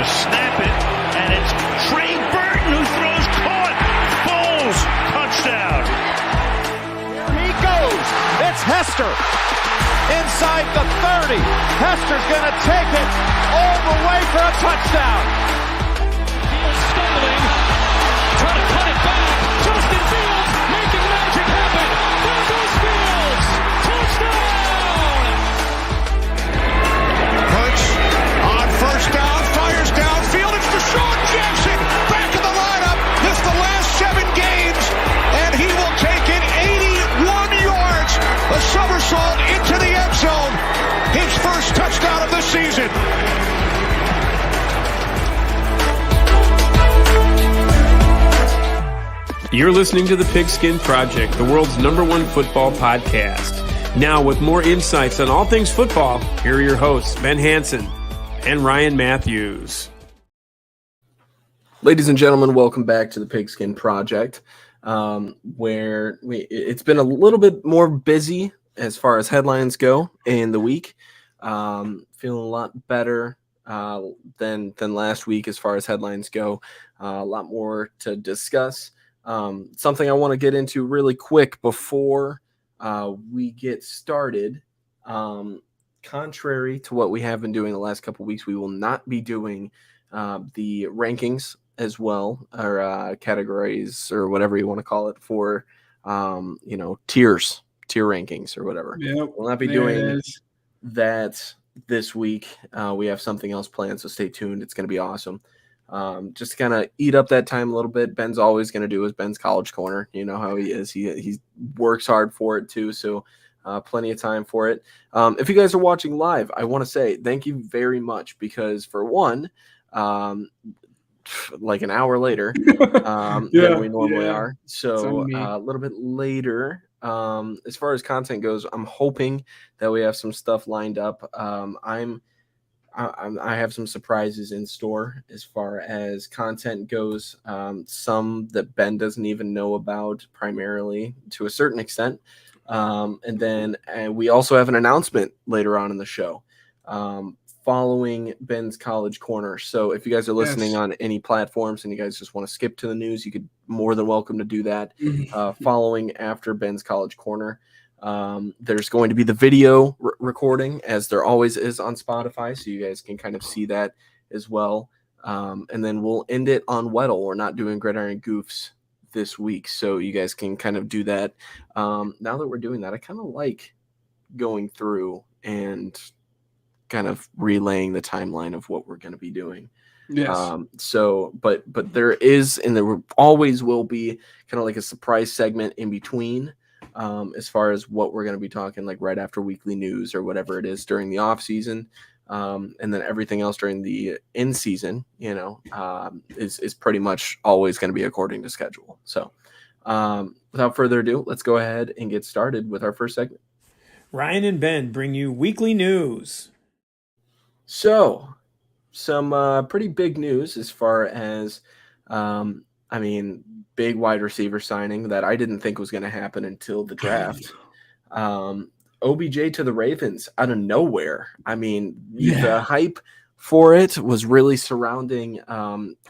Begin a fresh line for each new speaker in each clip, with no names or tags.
snap it, and it's Trey Burton who throws caught. Foles, touchdown.
Here he goes. It's Hester. Inside the 30. Hester's going to take it all the way for a touchdown.
Fields stumbling, trying to cut it back. Justin Fields making magic happen. There goes Fields. Touchdown!
Hurts on first down, fires downfield. It's Deshaun Jackson back in the lineup. Missed the last 7 games, and he will take it 81 yards. A somersault into the end zone. His first touchdown of the season.
You're listening to the Pigskin Project, the world's #1 football podcast. Now, with more insights on all things football, here are your hosts, Ben Hansen and Ryan Matthews. Ladies and gentlemen, welcome back to the Pigskin Project, where it's been a little bit more busy as far as headlines go in the week. Feeling a lot better than last week as far as headlines go. A lot more to discuss. Something I want to get into really quick before we get started. Contrary to what we have been doing the last couple of weeks, we will not be doing the rankings as well, or categories, or whatever you want to call it, for tier rankings or whatever.
Yep,
we'll not be doing that this week. We have something else planned, so stay tuned. It's going to be awesome. Just to kind of eat up that time a little bit. Ben's always going to do his Ben's College Corner. You know how he is. He works hard for it too, so plenty of time for it. If you guys are watching live, I want to say thank you very much, because for one, like an hour later than we normally are. So a little bit later. As far as content goes, I'm hoping that we have some stuff lined up. I have some surprises in store as far as content goes. Some that Ben doesn't even know about, primarily to a certain extent. And then we also have an announcement later on in the show, following Ben's College Corner. So if you guys are listening on any platforms and you guys just want to skip to the news, you could more than welcome to do that. Following after Ben's College Corner. There's going to be the video recording, as there always is on Spotify, so you guys can kind of see that as well. And then we'll end it on Weddle. We're not doing Gridiron Goofs this week, so you guys can kind of do that. Now that we're doing that, I kind of like going through and kind of relaying the timeline of what we're going to be doing.
Yes.
But there is, and there always will be, kind of like a surprise segment in between. As far as what we're going to be talking, like right after weekly news or whatever it is during the off season, and then everything else during the in season, is pretty much always going to be according to schedule. So, without further ado, let's go ahead and get started with our first segment.
Ryan and Ben bring you weekly news.
So, some pretty big news as far as, big wide receiver signing that I didn't think was going to happen until the draft. OBJ to the Ravens out of nowhere. The hype for it was really surrounding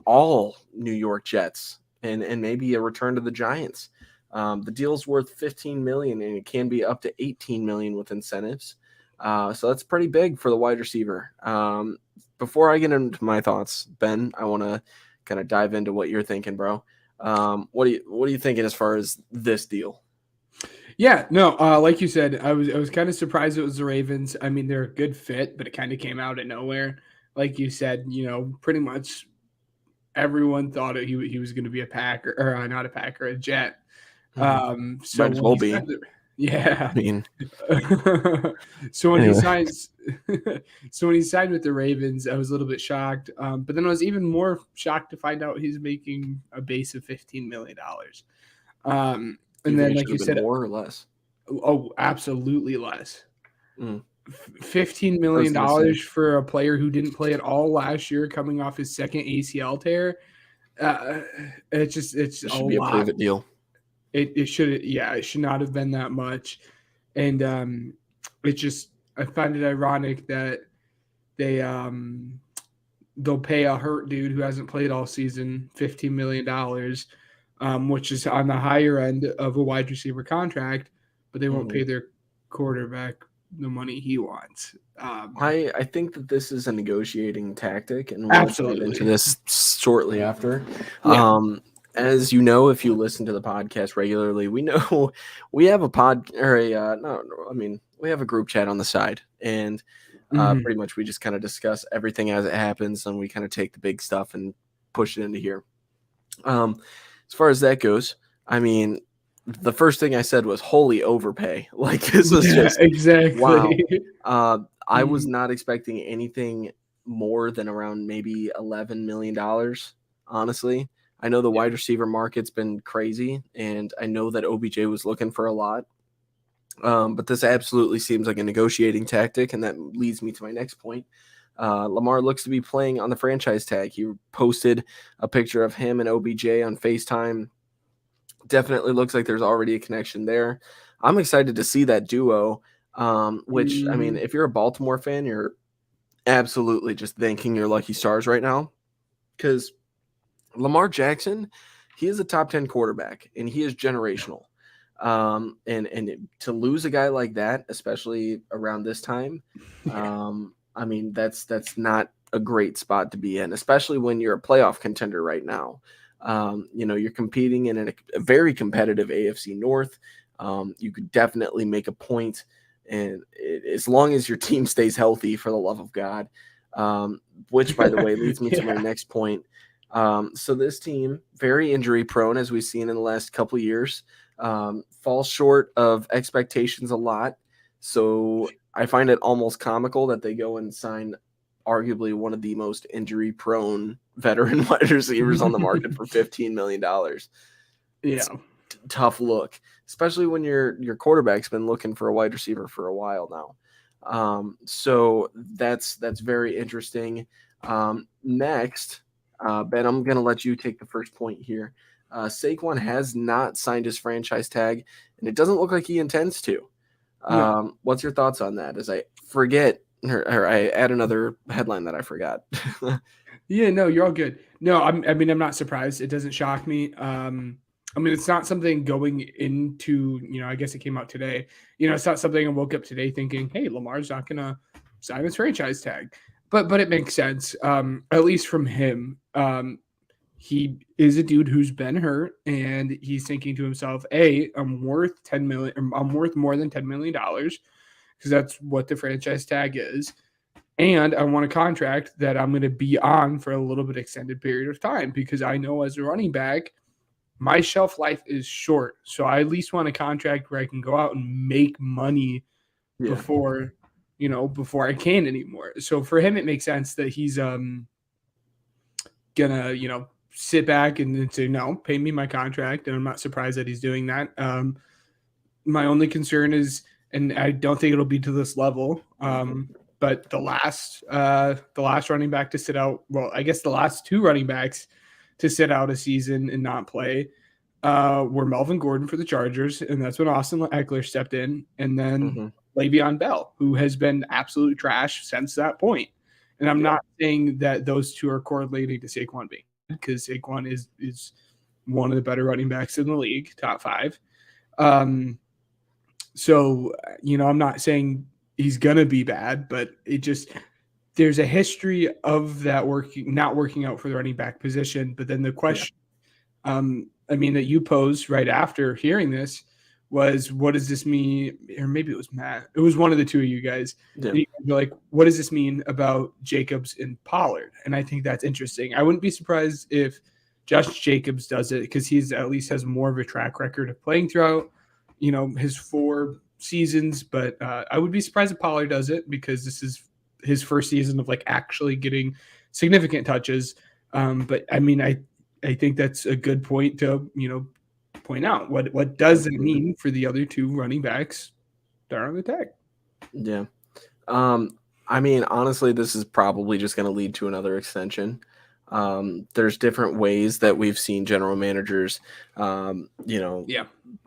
all New York Jets and maybe a return to the Giants. The deal's worth $15 million, and it can be up to $18 million with incentives. So that's pretty big for the wide receiver. Before I get into my thoughts, Ben, I want to kind of dive into what you're thinking, bro. What are you thinking as far as this deal?
Yeah, no, like you said, I was kind of surprised it was the Ravens. They're a good fit, but it kind of came out of nowhere. Like you said, pretty much everyone thought he was going to be a Packer, or not a Packer, a Jet. So
might as well be.
Yeah. So when he signs, so when he signed with the Ravens, I was a little bit shocked. But then I was even more shocked to find out he's making a base of $15 million. And then, like you said,
more or less.
Oh, absolutely less. $15 million for a player who didn't play at all last year, coming off his second ACL tear. It should be a prove-it deal. It should not have been that much. And I find it ironic that they they'll pay a hurt dude who hasn't played all season $15 million, which is on the higher end of a wide receiver contract, but they won't pay their quarterback the money he wants.
I think that this is a negotiating tactic, and we'll
Absolutely.
get into this shortly after.
Yeah.
As you know, if you listen to the podcast regularly, we know we have a we have a group chat on the side, and pretty much we just kind of discuss everything as it happens, and we kind of take the big stuff and push it into here. As far as that goes, I mean, the first thing I said was holy overpay. Like, this is just
exactly.
Wow. I was not expecting anything more than around maybe $11 million, honestly. I know the wide receiver market's been crazy, and I know that OBJ was looking for a lot. But this absolutely seems like a negotiating tactic, and that leads me to my next point. Lamar looks to be playing on the franchise tag. He posted a picture of him and OBJ on FaceTime. Definitely looks like there's already a connection there. I'm excited to see that duo, which, I mean, if you're a Baltimore fan, you're absolutely just thanking your lucky stars right now, because Lamar Jackson, he is a top 10 quarterback, and he is generational. And to lose a guy like that, especially around this time, I mean, that's not a great spot to be in, especially when you're a playoff contender right now. You're competing in a very competitive AFC North. You could definitely make a point, and as long as your team stays healthy, for the love of God, which, by the way, leads me to my next point. So this team, very injury prone, as we've seen in the last couple of years, falls short of expectations a lot. So I find it almost comical that they go and sign arguably one of the most injury prone veteran wide receivers on the market for $15 million. It's tough look, especially when your quarterback's been looking for a wide receiver for a while now. So that's very interesting. Next, Ben, I'm going to let you take the first point here. Saquon has not signed his franchise tag, and it doesn't look like he intends to. What's your thoughts on that? As I forget, or I add another headline that I forgot.
Yeah, no, you're all good. No, I'm not surprised. It doesn't shock me. It's not something going into, I guess it came out today. It's not something I woke up today thinking, hey, Lamar's not going to sign his franchise tag. But it makes sense, at least from him. He is a dude who's been hurt, and he's thinking to himself, "Hey, I'm worth $10 million. I'm worth more than $10 million because that's what the franchise tag is, and I want a contract that I'm going to be on for a little bit extended period of time because I know as a running back, my shelf life is short. So I at least want a contract where I can go out and make money before I can anymore. So for him, it makes sense that he's gonna sit back and then say, no, pay me my contract. And I'm not surprised that he's doing that. My only concern is, and I don't think it'll be to this level, but the last running back to sit out, well, I guess the last two running backs to sit out a season and not play were Melvin Gordon for the Chargers, and that's when Austin Eckler stepped in, and then Le'Veon Bell, who has been absolute trash since that point. And I'm not saying that those two are correlating to Saquon being, because Saquon is one of the better running backs in the league, top 5. So, I'm not saying he's going to be bad, but there's a history of that not working out for the running back position. But then the question, that you posed right after hearing this was, what does this mean? Or maybe it was Matt. It was one of the two of you guys. Yeah. You guys were like, what does this mean about Jacobs and Pollard? And I think that's interesting. I wouldn't be surprised if Josh Jacobs does it, because he's at least has more of a track record of playing throughout, his 4 seasons. But I would be surprised if Pollard does it, because this is his first season of actually getting significant touches. But I think that's a good point to, point out. What does it mean for the other two running backs that are on the tag?
Yeah. Honestly, this is probably just going to lead to another extension. There's different ways that we've seen general managers,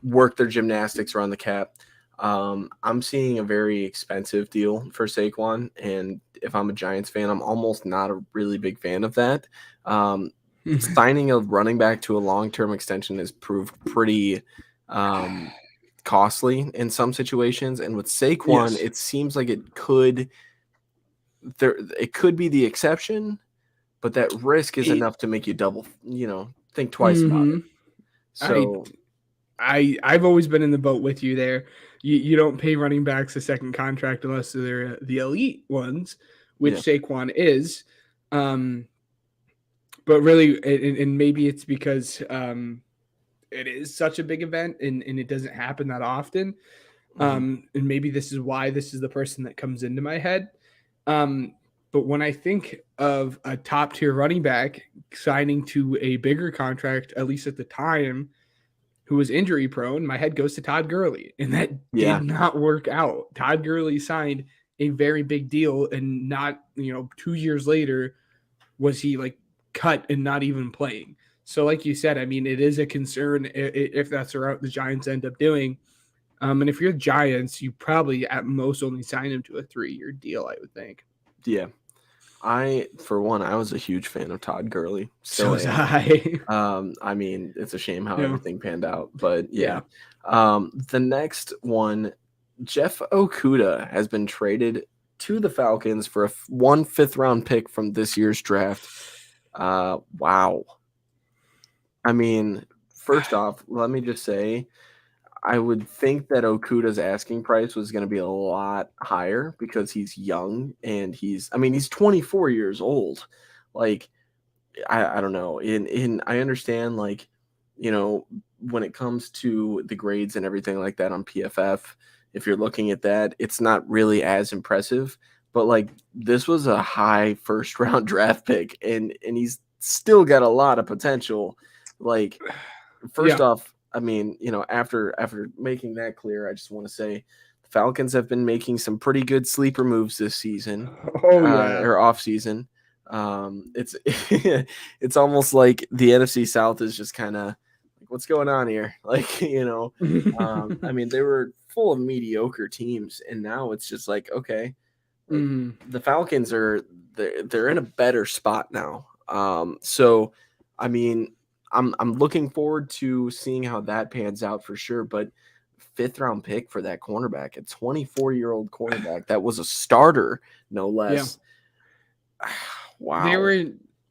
work their gymnastics around the cap. I'm seeing a very expensive deal for Saquon, and if I'm a Giants fan, I'm almost not a really big fan of that. Signing a running back to a long-term extension has proved pretty costly in some situations, and with Saquon,
Yes.
it seems like it could be the exception, but that risk is enough to make you think twice about it. So
I've always been in the boat with you there. You don't pay running backs a second contract unless they're the elite ones, which Saquon is. But really, and maybe it's because it is such a big event and it doesn't happen that often. And maybe this is why this is the person that comes into my head. But when I think of a top tier running back signing to a bigger contract, at least at the time, who was injury prone, my head goes to Todd Gurley, and that did not work out. Todd Gurley signed a very big deal, and not 2 years later was he like cut and not even playing. So like you said, I mean, it is a concern if that's the route the Giants end up doing. And if you're the Giants, you probably at most only sign him to a 3-year deal, I would think.
Yeah. I was a huge fan of Todd Gurley.
So was I.
I mean, it's a shame how everything panned out, but yeah. The next one, Jeff Okudah has been traded to the Falcons for a 1/5 round pick from this year's draft. Wow. I mean, first off, let me just say, I would think that Okudah's asking price was going to be a lot higher because he's young and he's 24 years old. Like, I don't know. I understand, like, when it comes to the grades and everything like that on PFF, if you're looking at that, it's not really as impressive. But like, this was a high first round draft pick, and he's still got a lot of potential. Like, first off, I mean, after making that clear, I just want to say the Falcons have been making some pretty good sleeper moves this season. Or off season. It's it's almost like the NFC South is just kind of like, what's going on here? Like, I mean, they were full of mediocre teams, and now it's just like, okay, the Falcons they're in a better spot now. So I mean, I'm looking forward to seeing how that pans out for sure. But 5th round pick for that cornerback, a 24-year-old cornerback that was a starter, no less. Yeah. Wow.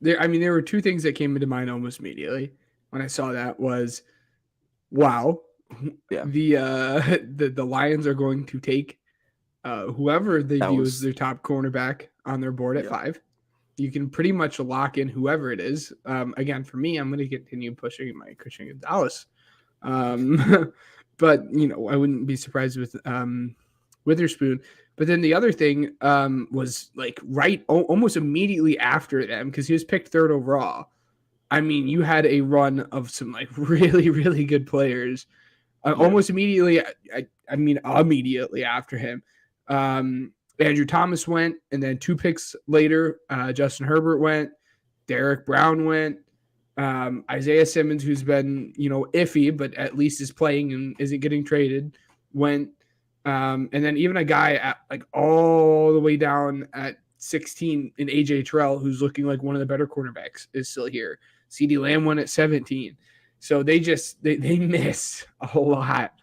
There were two things that came into mind almost immediately when I saw that was, wow, the Lions are going to take whoever they view as their top cornerback on their board at 5. You can pretty much lock in whoever it is. Again, for me, I'm going to continue pushing my Christian Gonzalez. But, I wouldn't be surprised with Witherspoon. But then the other thing was like almost immediately after them, because he was picked 3rd overall. I mean, you had a run of some like really, really good players. Almost immediately, immediately after him. Andrew Thomas went, and then 2 picks later, Justin Herbert went, Derek Brown went, Isaiah Simmons, who's been, iffy, but at least is playing and isn't getting traded, went. And then even a guy at like all the way down at 16 in AJ Terrell, who's looking like one of the better cornerbacks, is still here. CeeDee Lamb went at 17. So they miss a lot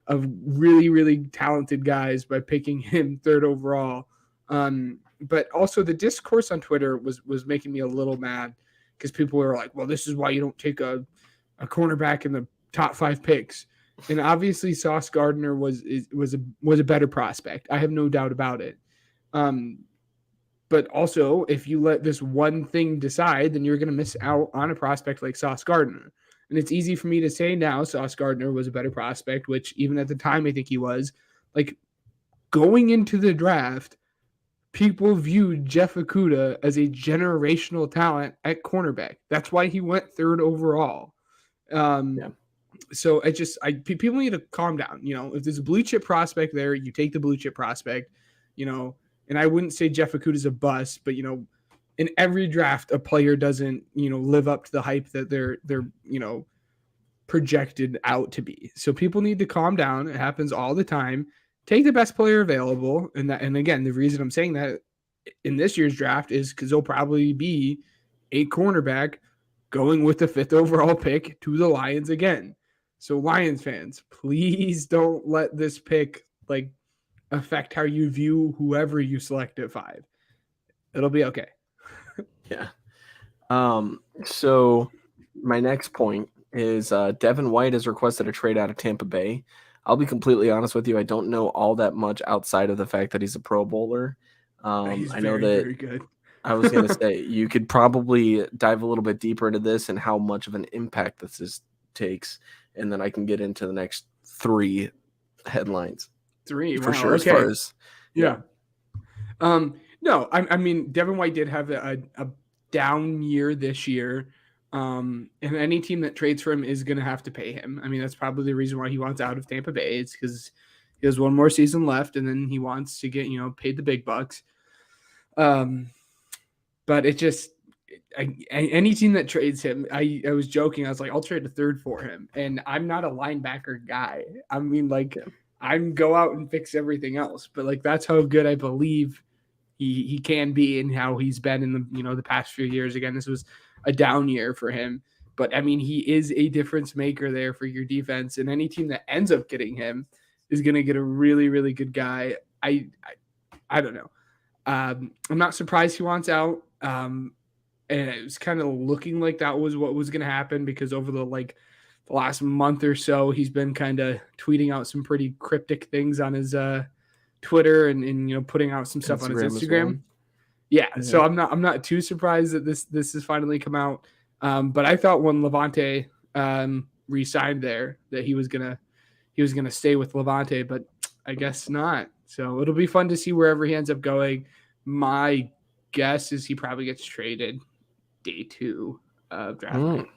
of really, really talented guys by picking him 3rd overall. But also the discourse on Twitter was making me a little mad because people were like, well, this is why you don't take a cornerback in the top 5 picks. And obviously Sauce Gardner was a better prospect. I have no doubt about it. But also, if you let this one thing decide, then you're going to miss out on a prospect like Sauce Gardner. And it's easy for me to say now Sauce Gardner was a better prospect, which even at the time I think he was. Like, going into the draft, people viewed Jeff Okudah as a generational talent at cornerback. That's why he went 3rd overall. So people need to calm down. If there's a blue chip prospect there, you take the blue chip prospect, and I wouldn't say Jeff Okudah is a bust, but in every draft, a player doesn't, live up to the hype that they're projected out to be. So people need to calm down. It happens all the time. Take the best player available. And again, the reason I'm saying that in this year's draft is because there'll probably be a cornerback going with the 5th overall pick to the Lions again. So Lions fans, please don't let this pick like affect how you view whoever you select at 5. It'll be okay.
Yeah. So my next point is Devin White has requested a trade out of Tampa Bay. I'll be completely honest with you. I don't know all that much outside of the fact that he's a Pro Bowler.
He's
I know that
very good.
I was going to say you could probably dive a little bit deeper into this and how much of an impact this takes, and then I can get into the next 3 headlines.
3,
for
wow,
sure.
Okay.
As far as
no, I mean Devin White did have a down year this year. And any team that trades for him is going to have to pay him. I mean, that's probably the reason why he wants out of Tampa Bay. It's because he has one more season left, and then he wants to get paid the big bucks. But it just any team that trades him, I was joking. I was like, I'll trade a 3rd for him, and I'm not a linebacker guy. I mean, like, I'm go out and fix everything else, but like that's how good I believe he can be and how he's been in the the past few years. Again, this was a down year for him, but I mean he is a difference maker there for your defense, and any team that ends up getting him is going to get a really, really good guy. I don't know. I'm not surprised he wants out. And it was kind of looking like that was what was going to happen because over the last month or so, he's been kind of tweeting out some pretty cryptic things on his Twitter and putting out some stuff on his Instagram. Well. Yeah, so I'm not too surprised that this has finally come out. But I thought when Levante re-signed there that he was gonna stay with Levante, but I guess not. So it'll be fun to see wherever he ends up going. My guess is he probably gets traded day 2 of draft.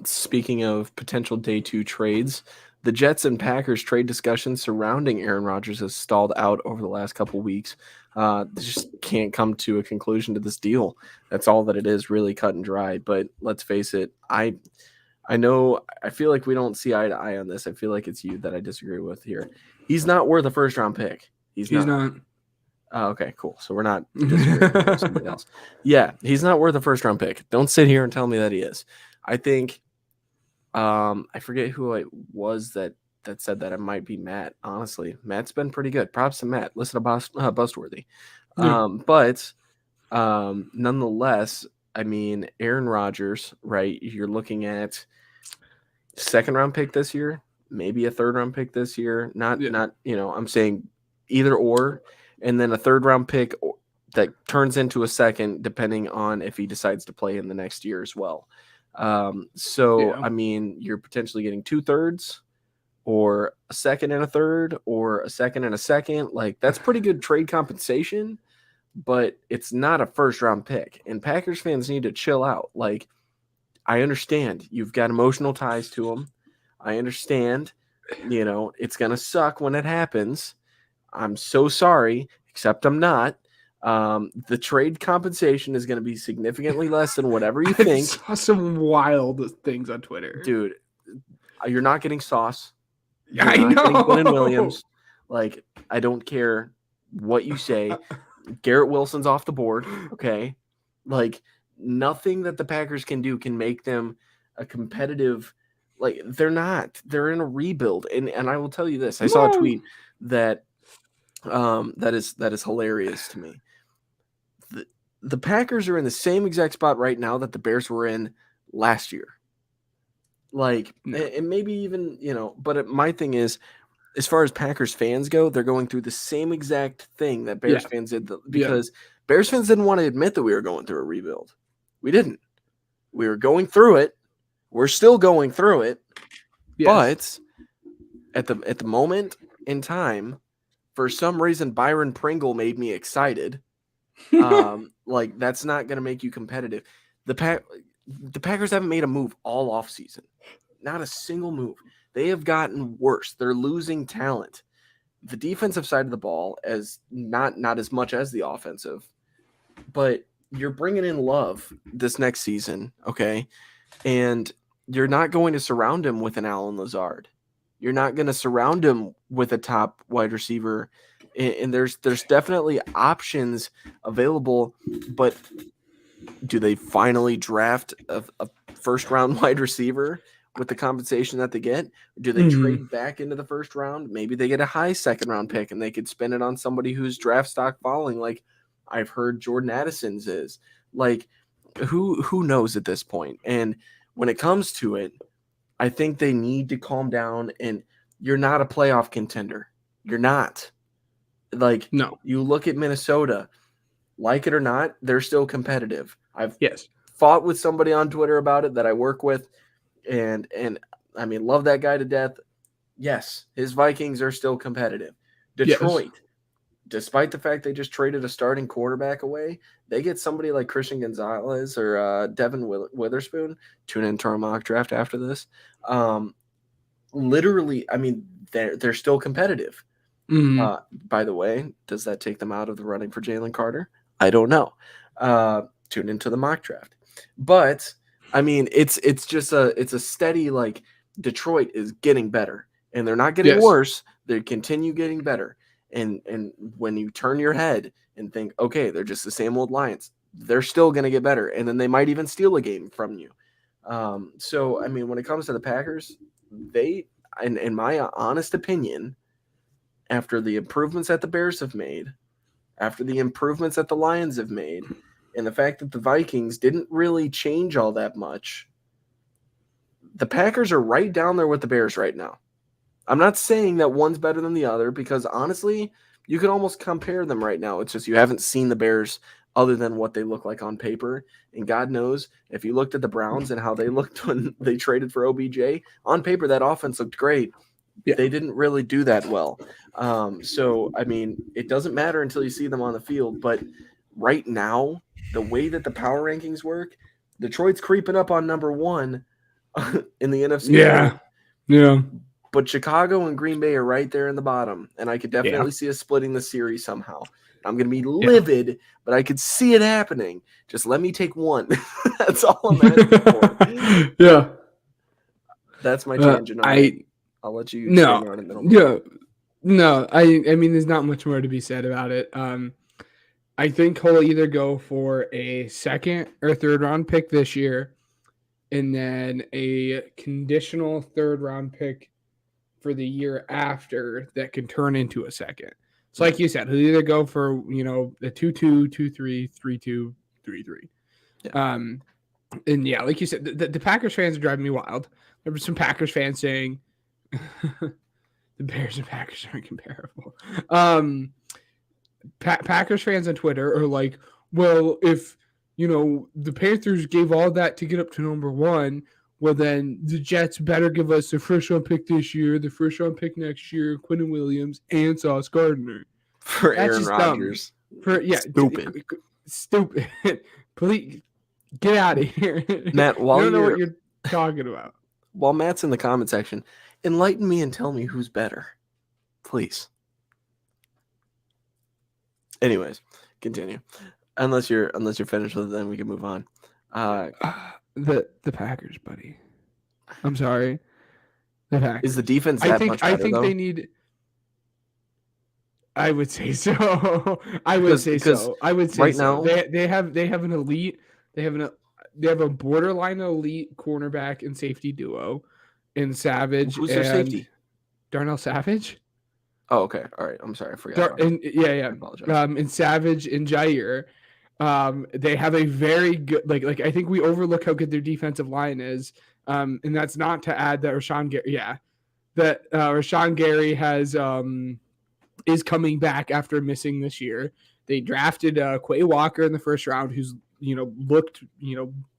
Speaking of potential day 2 trades, the Jets and Packers trade discussion surrounding Aaron Rodgers has stalled out over the last couple weeks. They just can't come to a conclusion to this deal. That's all that it is, really cut and dry. But let's face it, I feel like we don't see eye to eye on this. I feel like it's you that I disagree with here. He's not worth a 1st-round pick. He's not. Oh, okay, cool. So we're not disagreeing with somebody else. Yeah, he's not worth a 1st-round pick. Don't sit here and tell me that he is. I think I forget who it was that said that. It might be Matt. Honestly, Matt's been pretty good. Props to Matt. Listen to Bustworthy. But nonetheless, I mean, Aaron Rodgers, right? You're looking at 2nd-round pick this year, maybe a 3rd-round pick this year. Not I'm saying either or, and then a 3rd-round pick that turns into a 2nd, depending on if he decides to play in the next year as well. I mean, you're potentially getting 2/3 or a 2nd and a 3rd or a 2nd and a 2nd. Like, that's pretty good trade compensation, but it's not a 1st-round pick. And Packers fans need to chill out. Like, I understand you've got emotional ties to them. I understand, it's going to suck when it happens. I'm so sorry, except I'm not. The trade compensation is going to be significantly less than whatever you think.
I saw some wild things on Twitter.
Dude, you're not getting Sauce.
I know.
Getting Quinnen Williams. Like, I don't care what you say. Garrett Wilson's off the board, okay? Like, nothing that the Packers can do can make them a competitive – like, they're not. They're in a rebuild. And I will tell you this. I saw a tweet that that is hilarious to me. The Packers are in the same exact spot right now that the Bears were in last year. Like, and maybe even, but my thing is, as far as Packers fans go, they're going through the same exact thing that Bears fans did because Bears fans didn't want to admit that we were going through a rebuild. We didn't. We were going through it. We're still going through it. Yes. But at the moment in time, for some reason, Byron Pringle made me excited. Like, that's not going to make you competitive. The Packers haven't made a move all offseason. Not a single move. They have gotten worse. They're losing talent. The defensive side of the ball, as not as much as the offensive, but you're bringing in Love this next season, okay? And you're not going to surround him with an Allen Lazard. You're not going to surround him with a top wide receiver. And there's definitely options available, but do they finally draft a first-round wide receiver with the compensation that they get? Or do they trade back into the first round? Maybe they get a high second-round pick, and they could spend it on somebody whose draft stock falling, like I've heard Jordan Addison's is. Like, who knows at this point? And when it comes to it, I think they need to calm down, and you're not a playoff contender. You're not. Like,
No.
You look at Minnesota, like it or not, they're still competitive. I've
Yes.
fought with somebody on Twitter about it that I work with, and I mean, love that guy to death. Yes, his Vikings are still competitive. Detroit, despite the fact they just traded a starting quarterback away, they get somebody like Christian Gonzalez or Devin Witherspoon. Tune into our mock draft after this. Literally, I mean, they're still competitive. By the way, does that take them out of the running for Jalen Carter? I don't know. Tune into the mock draft. But I mean, it's just a steady, like, Detroit is getting better, and they're not getting worse. They continue getting better. And when you turn your head and think, okay, they're just the same old Lions, they're still going to get better, and then they might even steal a game from you. So I mean, when it comes to the Packers, they, in my honest opinion, after the improvements that the Bears have made, after the improvements that the Lions have made, and the fact that the Vikings didn't really change all that much, the Packers are right down there with the Bears right now. I'm not saying that one's better than the other, because honestly, you could almost compare them right now. It's just you haven't seen the Bears other than what they look like on paper. And God knows, if you looked at the Browns and how they looked when they traded for OBJ, on paper that offense looked great. Yeah. They didn't really do that well. So, I mean, it doesn't matter until you see them on the field. But right now, the way that the power rankings work, Detroit's creeping up on number 1 in the NFC.
Yeah.
But Chicago and Green Bay are right there in the bottom, and I could definitely see us splitting the series somehow. I'm going to be livid, but I could see it happening. Just let me take one. That's all I'm asking for.
Yeah.
That's my tangent. I'll let you
no,
on in the middle.
No, I mean, there's not much more to be said about it. I think he'll either go for a second or third round pick this year, and then a conditional third round pick for the year after that can turn into a second. So like you said, he'll either go for, the 2-2, 2-3, 3-2, 3-3.
Yeah.
And yeah, like you said, the Packers fans are driving me wild. There were some Packers fans saying the Bears and Packers aren't comparable. Packers fans on Twitter are like, well, if the Panthers gave all that to get up to number 1, well, then the Jets better give us the first-round pick this year, the first-round pick next year, Quinnen Williams, and Sauce Gardner.
For Aaron Rodgers.
Stupid. Please, get out of here.
Matt,
I don't know what you're talking about.
While Matt's in the comment section, enlighten me and tell me who's better. Please. Anyways, continue. Unless you're finished with it, then we can move on.
The Packers, buddy. I'm sorry. The Packers.
Is the defense much better,
I think
though?
they need. I would say so. I would say so.
Right now
they have an elite. They have a borderline elite cornerback and safety duo in Savage.
Who's their safety?
Darnell Savage.
Oh, okay. All right. I'm sorry. I forgot.
Yeah.
I apologize.
And Savage and Jair. They have a very good, like I think we overlook how good their defensive line is. And that's not to add that Rashawn Gary has is coming back after missing this year. They drafted Quay Walker in the first round, who's looked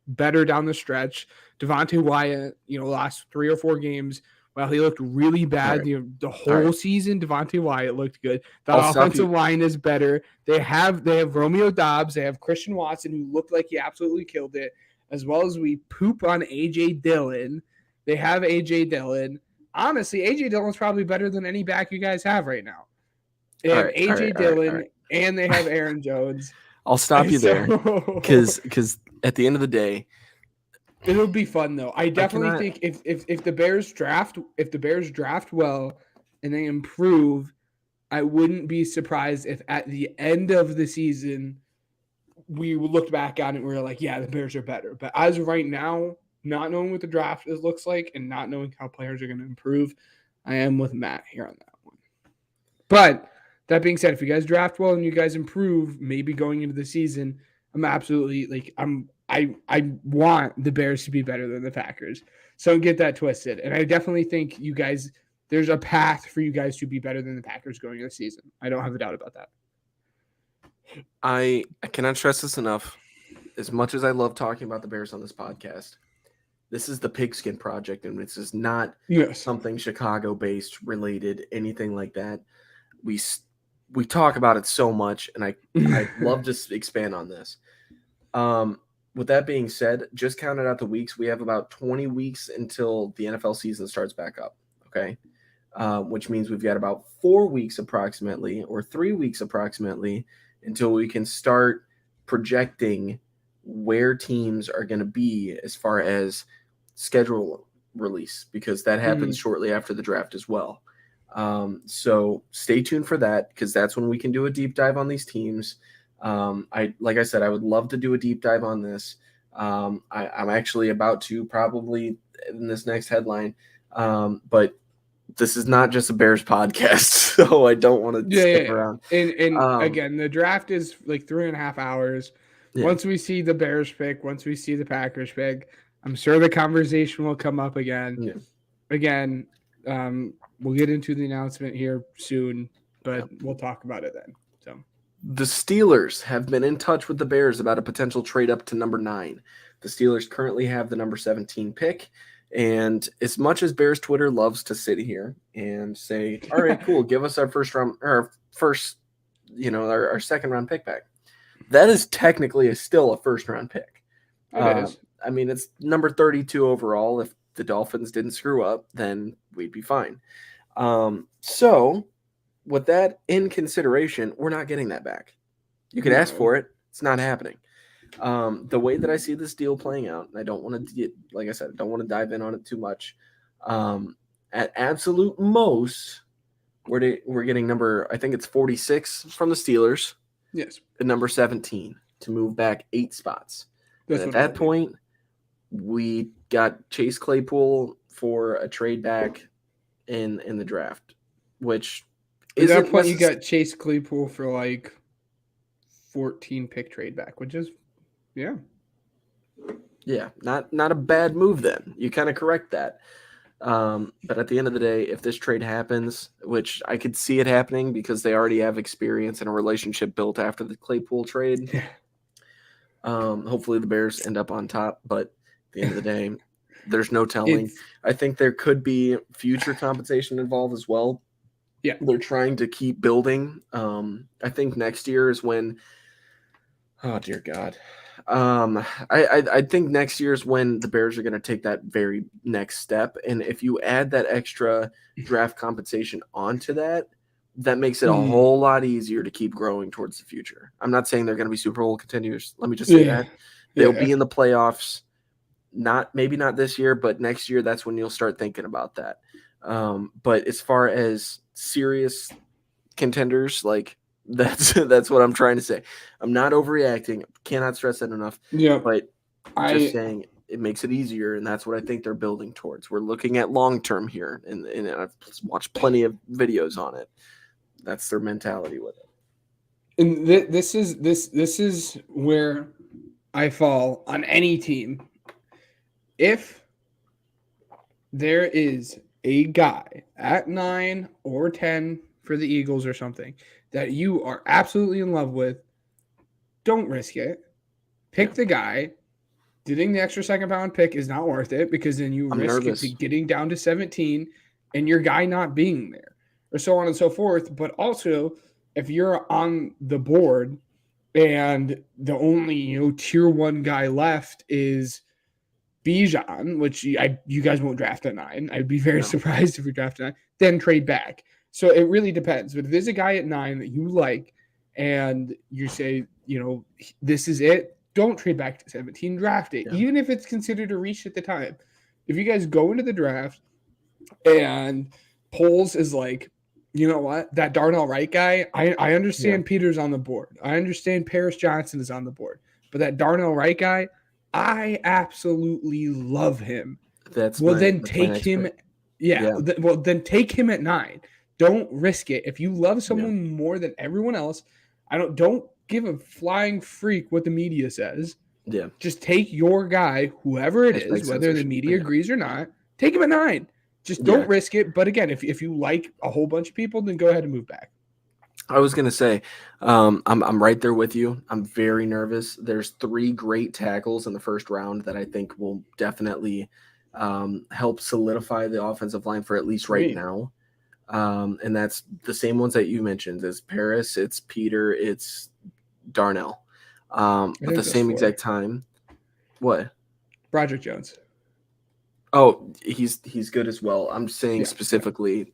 better down the stretch. Devontae Wyatt, last 3 or 4 games, well, he looked really bad. Right. The whole season, Devontae Wyatt looked good. The offensive line is better. They have Romeo Doubs. They have Christian Watson, who looked like he absolutely killed it, as well as we poop on A.J. Dillon. They have A.J. Dillon. Honestly, A.J. Dillon's probably better than any back you guys have right now. They have A.J. Dillon, and they have Aaron Jones.
I'll stop you there because at the end of the day,
It'll be fun though. I definitely think if the Bears draft well and they improve, I wouldn't be surprised if at the end of the season we looked back on it and we were like, yeah, the Bears are better. But as of right now, not knowing what the draft looks like and not knowing how players are going to improve, I am with Matt here on that one. But that being said, if you guys draft well and you guys improve, maybe going into the season, I'm absolutely I want the Bears to be better than the Packers. So don't get that twisted. And I definitely think you guys, there's a path for you guys to be better than the Packers going into the season. I don't have a doubt about that.
I cannot stress this enough. As much as I love talking about the Bears on this podcast, this is the Pigskin Project, and this is not something Chicago-based related, anything like that. We talk about it so much, and I'd love to expand on this. With that being said, just counted out the weeks. We have about 20 weeks until the NFL season starts back up, okay? Which means we've got about 4 weeks approximately, or 3 weeks approximately, until we can start projecting where teams are going to be as far as schedule release, because that happens shortly after the draft as well. So stay tuned for that, because that's when we can do a deep dive on these teams. Like I said, I would love to do a deep dive on this. I'm actually about to, probably in this next headline, but this is not just a Bears podcast, so I don't want to stick around.
And again, the draft is like 3.5 hours. Yeah. Once we see the Bears pick, once we see the Packers pick, I'm sure the conversation will come up again. Yeah. Again, we'll get into the announcement here soon, but we'll talk about it then. So
the Steelers have been in touch with the Bears about a potential trade up to number 9. The Steelers currently have the number 17 pick. And as much as Bears Twitter loves to sit here and say, all right, cool, give us our our second round pick back. That is technically still a first round pick.
It is.
I mean, it's number 32 overall. If the Dolphins didn't screw up, then we'd be fine. So with that in consideration, we're not getting that back. You could ask for it. It's not happening. The way that I see this deal playing out, and I don't want to get, like I said, I don't want to dive in on it too much. At absolute most, we're getting number, I think it's 46 from the Steelers.
Yes.
And number 17 to move back 8 spots. And at that point, we got Chase Claypool for a trade back in the draft, which
at that point you got Chase Claypool for like 14 pick trade back, which is
not a bad move then. You kind of correct that. But at the end of the day, if this trade happens, which I could see it happening because they already have experience and a relationship built after the Claypool trade, hopefully the Bears end up on top. But at the end of the day, there's no telling. I think there could be future compensation involved as well.
Yeah,
they're trying to keep building. I think next year is when. Oh dear God. I think next year is when the Bears are going to take that very next step. And if you add that extra draft compensation onto that, that makes it a whole lot easier to keep growing towards the future. I'm not saying they're going to be Super Bowl contenders. Let me just say that. They'll be in the playoffs. Maybe not this year, but next year, that's when you'll start thinking about that. But as far as serious contenders, like, that's what I'm trying to say. I'm not overreacting. Cannot stress that enough.
Yeah,
but I'm just saying it makes it easier, and that's what I think they're building towards. We're looking at long term here, and I've watched plenty of videos on it. That's their mentality with it.
And this is where I fall on any team. If there is a guy at 9 or 10 for the Eagles or something that you are absolutely in love with, don't risk it. Pick the guy. Getting the extra second round pick is not worth it, because then you risk it to getting down to 17 and your guy not being there, or so on and so forth. But also, if you're on the board and the only tier 1 guy left is Bijan, which you guys won't draft at 9. I'd be very surprised if we draft at 9. Then trade back. So it really depends. But if there's a guy at 9 that you like and you say, this is it, don't trade back to 17. Draft it, even if it's considered a reach at the time. If you guys go into the draft and Poles is like, you know what, that Darnell Wright guy, I understand Peter's on the board. I understand Paris Johnson is on the board. But that Darnell Wright guy, I absolutely love him. Then take him. Then take him at 9. Don't risk it. If you love someone more than everyone else, don't give a flying freak what the media says.
Yeah.
Just take your guy, whoever it is, whether the media agrees or not, take him at 9. Just don't risk it. But again, if you like a whole bunch of people, then go ahead and move back.
I was gonna say, I'm right there with you. I'm very nervous. There's 3 great tackles in the first round that I think will definitely help solidify the offensive line for at least right now. And that's the same ones that you mentioned. It's Paris, it's Peter, it's Darnell. At the same exact time, what?
Broderick Jones.
Oh, he's good as well. I'm saying specifically,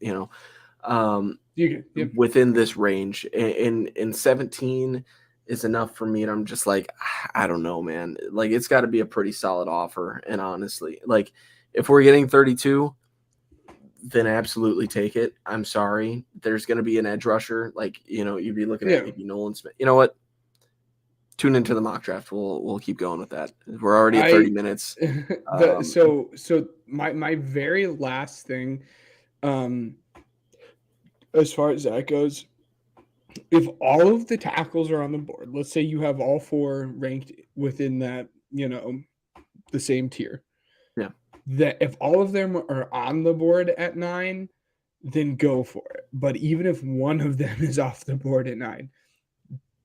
within this range, in 17 is enough for me. And I'm just like, I don't know, man. Like, it's got to be a pretty solid offer. And honestly, like, if we're getting 32, then absolutely take it. I'm sorry. There's going to be an edge rusher. Like, you'd be looking at maybe Nolan Smith. You know what? Tune into the mock draft. We'll keep going with that. We're already at 30 minutes.
So my very last thing, as far as that goes, if all of the tackles are on the board, let's say you have all 4 ranked within that, the same tier.
Yeah.
That if all of them are on the board at 9, then go for it. But even if one of them is off the board at 9,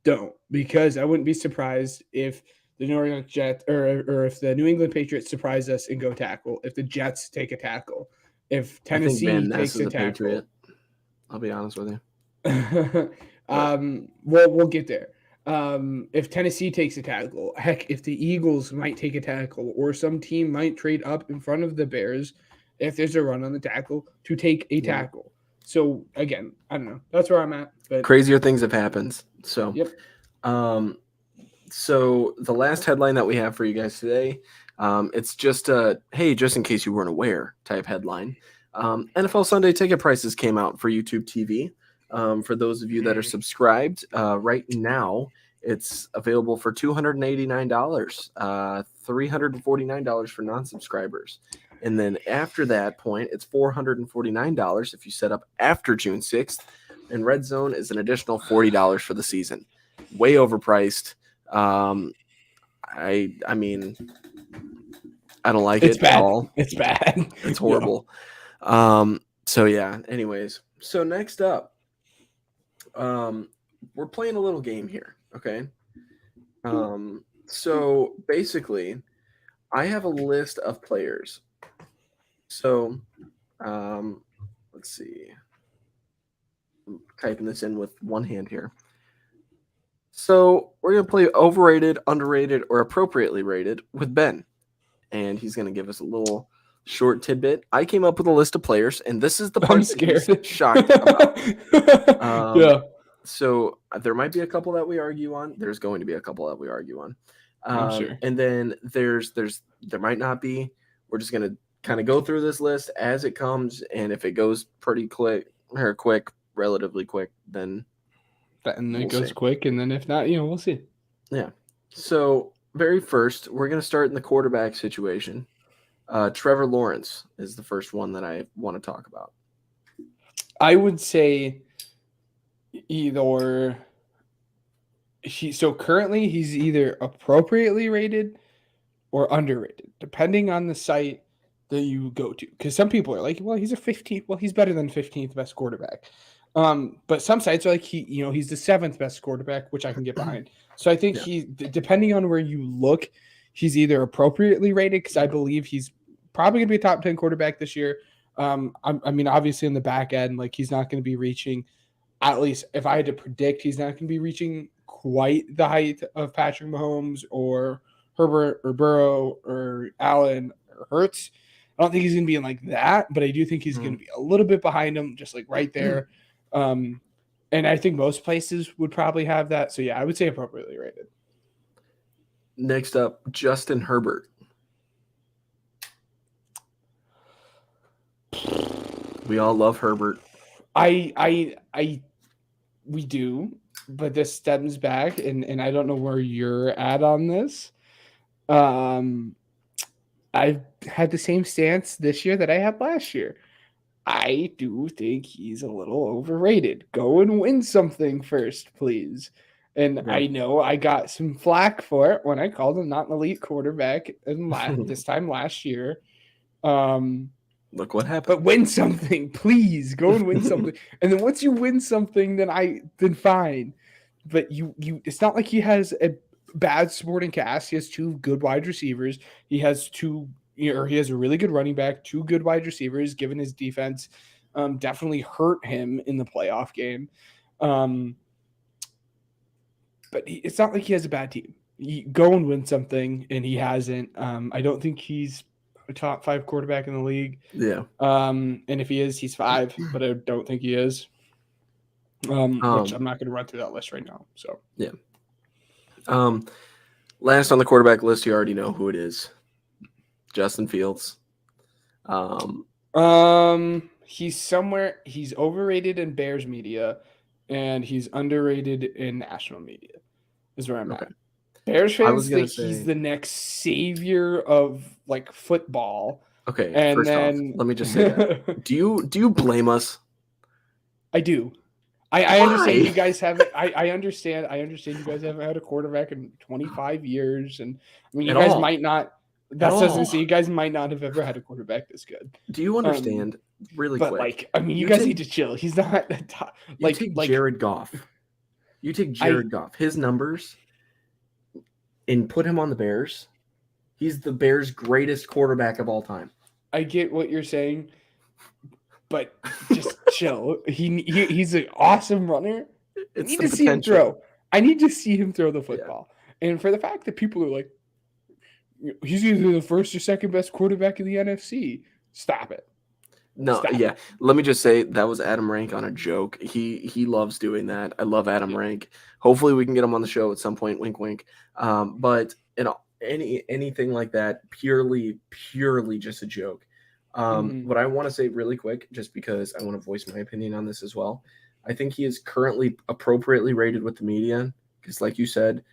don't, because I wouldn't be surprised if the New York Jets or if the New England Patriots surprise us and go tackle, if the Jets take a tackle, if Tennessee takes a tackle. Patriot.
I'll be honest with you.
We'll get there. If Tennessee takes a tackle, heck, if the Eagles might take a tackle, or some team might trade up in front of the Bears, if there's a run on the tackle, to take a tackle. So again, I don't know. That's where I'm at. But
crazier things have happened. So, so the last headline that we have for you guys today, it's just hey, just in case you weren't aware type headline. NFL Sunday ticket prices came out for YouTube TV. For those of you that are subscribed, right now it's available for $289, $349 for non-subscribers. And then after that point, it's $449 if you set up after June 6th. And Red Zone is an additional $40 for the season. Way overpriced. I mean, I don't like it at all.
It's bad.
It's horrible. So yeah, anyways. So next up, we're playing a little game here, okay? So basically, I have a list of players. So, let's see. I'm typing this in with one hand here. So we're going to play overrated, underrated, or appropriately rated with Ben. And he's going to give us a little short tidbit. I came up with a list of players, and this is the part
I'm scared.
that he's shocked about.
Yeah.
So there might be a couple that we argue on. There's going to be a couple that we argue on.
I'm sure.
And then there might not be. We're just going to kind of go through this list as it comes, and if it goes pretty relatively quick, then
it goes quick, and then if not, we'll see.
Yeah. So very first, we're going to start in the quarterback situation. Trevor Lawrence is the first one that I want to talk about.
I would say currently he's either appropriately rated or underrated, depending on the site that you go to. Because some people are like, well, he's a 15th. Well, he's better than 15th best quarterback. But some sites are like, he's the 7th best quarterback, which I can get behind. So I think depending on where you look, he's either appropriately rated, because I believe he's probably going to be a top 10 quarterback this year. I mean, obviously in the back end, like, he's not going to be reaching, at least if I had to predict, he's not going to be reaching quite the height of Patrick Mahomes or Herbert or Burrow or Allen or Hurts. I don't think he's going to be in like that, but I do think he's going to be a little bit behind him, just like right there. And I think most places would probably have that. So yeah, I would say appropriately rated.
Next up, Justin Herbert. We all love Herbert.
We do, but this stems back, and I don't know where you're at on this. I've had the same stance this year that I had last year. I do think he's a little overrated. Go and win something first, please. And
Yeah.
I know I got some flack for it when I called him not an elite quarterback this time last year.
Look what happened.
But win something, please. Go and win something. And then once you win something, then fine. But you it's not like he has a bad supporting cast. He has two good wide receivers. He has he has a really good running back, two good wide receivers, given his defense definitely hurt him in the playoff game. But it's not like he has a bad team. Go and win something, and he hasn't. I don't think he's a top 5 quarterback in the league.
Yeah.
And if he is, he's 5, but I don't think he is. Which I'm not going to run through that list right now. So
yeah. Last on the quarterback list, you already know who it is. Justin Fields.
He's overrated in Bears media, and he's underrated in national media. Is where I'm at. Bears fans think he's the next savior of like football.
Okay,
and
first off, let me just say that. Do you blame us?
I do. I understand you guys haven't. I understand you guys haven't had a quarterback in 25 years, and I mean you guys might not. That's what I was gonna say. You guys might not have ever had a quarterback this good.
Do you understand? Really
but
quick.
Like, I mean, you guys need to chill. He's not top, like
Jared Goff. You take Jared Goff. His numbers. And put him on the Bears. He's the Bears' greatest quarterback of all time.
I get what you're saying, but just chill. He's an awesome runner. I need to see him throw. I need to see him throw the football. Yeah. And for the fact that people are like, he's either the first or second best quarterback in the NFC. Stop it.
No, yeah. Let me just say that was Adam Rank on a joke. He loves doing that. I love Adam Rank. Hopefully we can get him on the show at some point. Wink, wink. But anything like that, purely just a joke. What I want to say really quick, just because I want to voice my opinion on this as well. I think he is currently appropriately rated with the media because, like you said,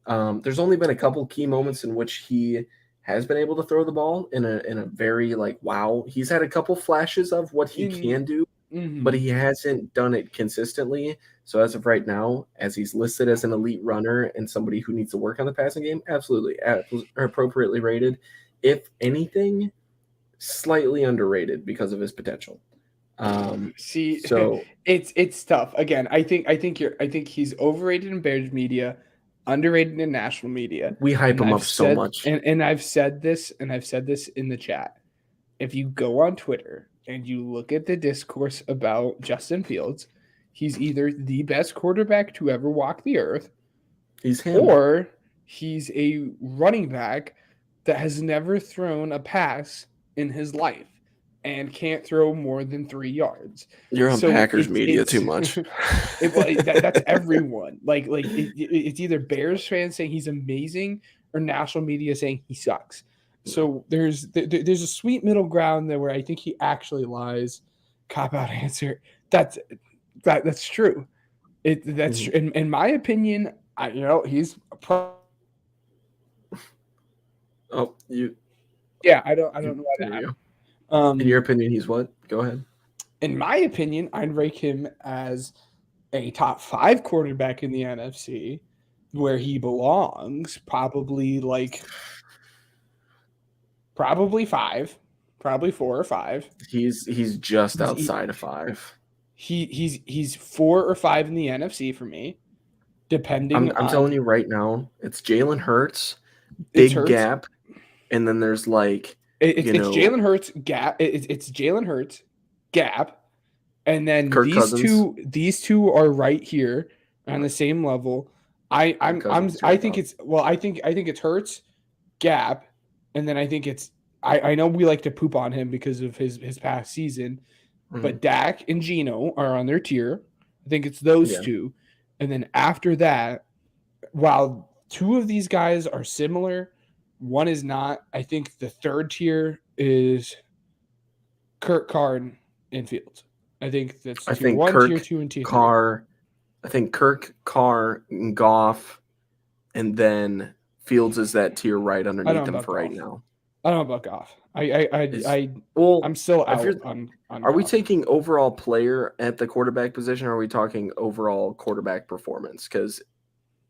there's only been a couple key moments in which he has been able to throw the ball in a very wow. He's had a couple flashes of what he can do, but he hasn't done it consistently. So as of right now, as he's listed as an elite runner and somebody who needs to work on the passing game, absolutely appropriately rated. If anything, slightly underrated because of his potential.
So it's tough. Again, I think he's overrated in Bears media. Underrated in national media.
We hype him up so much.
And I've said this in the chat. If you go on Twitter and you look at the discourse about Justin Fields, he's either the best quarterback to ever walk the earth, or he's a running back that has never thrown a pass in his life and can't throw more than 3 yards.
You're on Packers media too much.
That's everyone. It's either Bears fans saying he's amazing or national media saying he sucks. So there's a sweet middle ground there where I think he actually lies. Cop out answer. That's true. That's true. In my opinion, he's Yeah, I don't know why that happened.
In your opinion, he's what? Go ahead.
In my opinion, I'd rate him as a top 5 quarterback in the NFC, where he belongs. Probably 5, probably 4 or 5.
He's just outside of 5.
He's 4 or 5 in the NFC for me. Depending,
I'm telling you right now, it's Jalen Hurts, big gap, and then there's it's
Jalen Hurts gap. It's Jalen Hurts gap, and then these two are right here on the same level. I think it's Hurts gap, and then I think it's I know we like to poop on him because of his past season, but Dak and Geno are on their tier. I think it's those two, and then after that, while two of these guys are similar. One is not. I think the third tier is Kirk, Carr, and Fields. I think that's tier 1,
Kirk,
tier 2, and tier 3.
Carr. I think Kirk, Carr, and Goff, and then Fields is that tier right underneath them for right now.
I don't know about Goff. I'm still out on
Are
Goff.
we taking overall player at the quarterback position, or are we talking overall quarterback performance? Because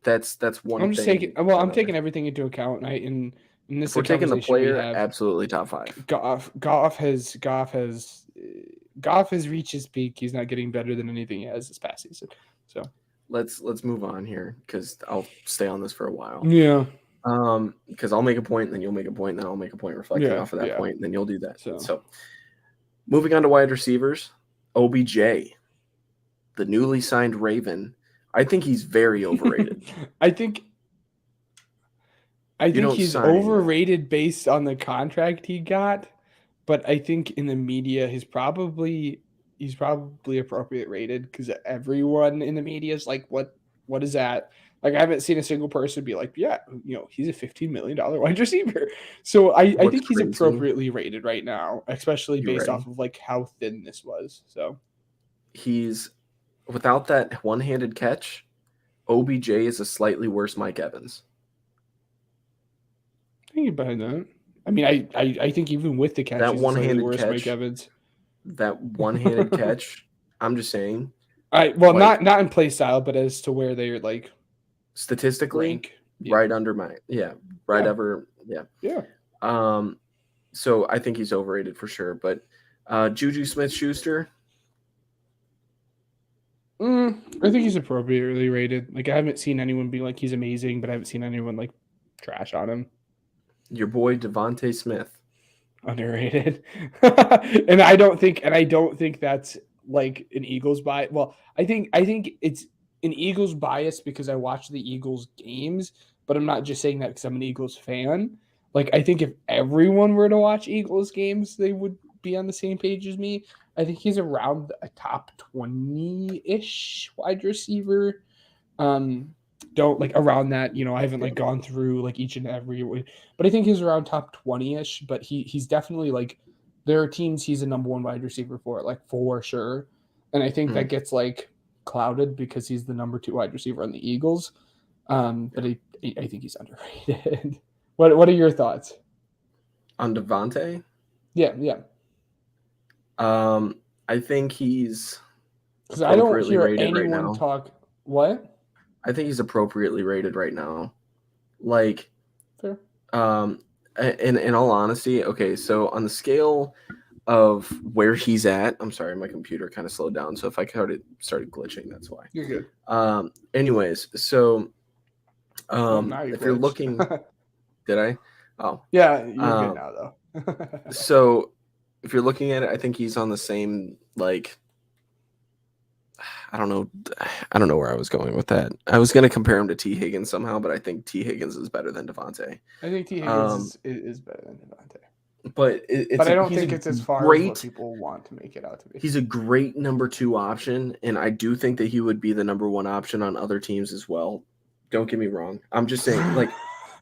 that's one
I'm just
thing.
I'm taking everything into account. And in this
if we're taking the
player,
player, absolutely top 5.
Goff has reached his peak. He's not getting better than anything he has this past season. So
let's move on here because I'll stay on this for a while.
Yeah.
Because I'll make a point, then you'll make a point, then I'll make a point reflecting off of that point, and then you'll do that. So moving on to wide receivers, OBJ, the newly signed Raven. I think he's very overrated.
I think he's overrated based on the contract he got, but I think in the media he's probably appropriate rated because everyone in the media is like, what is that? Like, I haven't seen a single person be like, yeah, he's a $15 million wide receiver. So I think he's appropriately rated right now, especially based off of like how thin this was. So
he's without that one-handed catch, OBJ is a slightly worse Mike Evans.
I think behind that. I mean, I think even with the catch,
that
he's
one-handed
worse
catch,
Mike Evans.
That one-handed catch, I'm just saying.
Not in play style, but as to where they're like
statistically right under my over. So I think he's overrated for sure. But Juju Smith-Schuster,
I think he's appropriately rated. Like, I haven't seen anyone be like he's amazing, but I haven't seen anyone like trash on him.
Your boy Devontae Smith,
underrated. and I don't think that's like an Eagles bias. Well, I think it's an Eagles bias because I watch the Eagles games, but I'm not just saying that because I'm an Eagles fan. Like, I think if everyone were to watch Eagles games, they would be on the same page as me. I think he's around a top 20-ish wide receiver. Don't like around that, I haven't like gone through like each and every way, but I think he's around top 20-ish, but he's definitely like, there are teams he's a number 1 wide receiver for, like for sure. And I think that gets like clouded because he's the number 2 wide receiver on the Eagles. But I think he's underrated. What are your thoughts
on Devontae?
Yeah.
I think he's
because I don't hear anyone talk. What?
I think he's appropriately rated right now. Like,
fair.
In all honesty, okay, so on the scale of where he's at, I'm sorry, my computer kind of slowed down. So if I started glitching, that's why.
You're good.
Anyways, so if you're looking, did I? Oh,
yeah, you're good now though.
So if you're looking at it, I think he's on the same like. I don't know where I was going with that. I was going to compare him to T. Higgins somehow, but I think T. Higgins is better than Devontae.
I think T. Higgins is better than Devontae.
But
I don't think it's as far as what people want to make it out to be.
He's a great number 2 option, and I do think that he would be the number 1 option on other teams as well. Don't get me wrong. I'm just saying, like,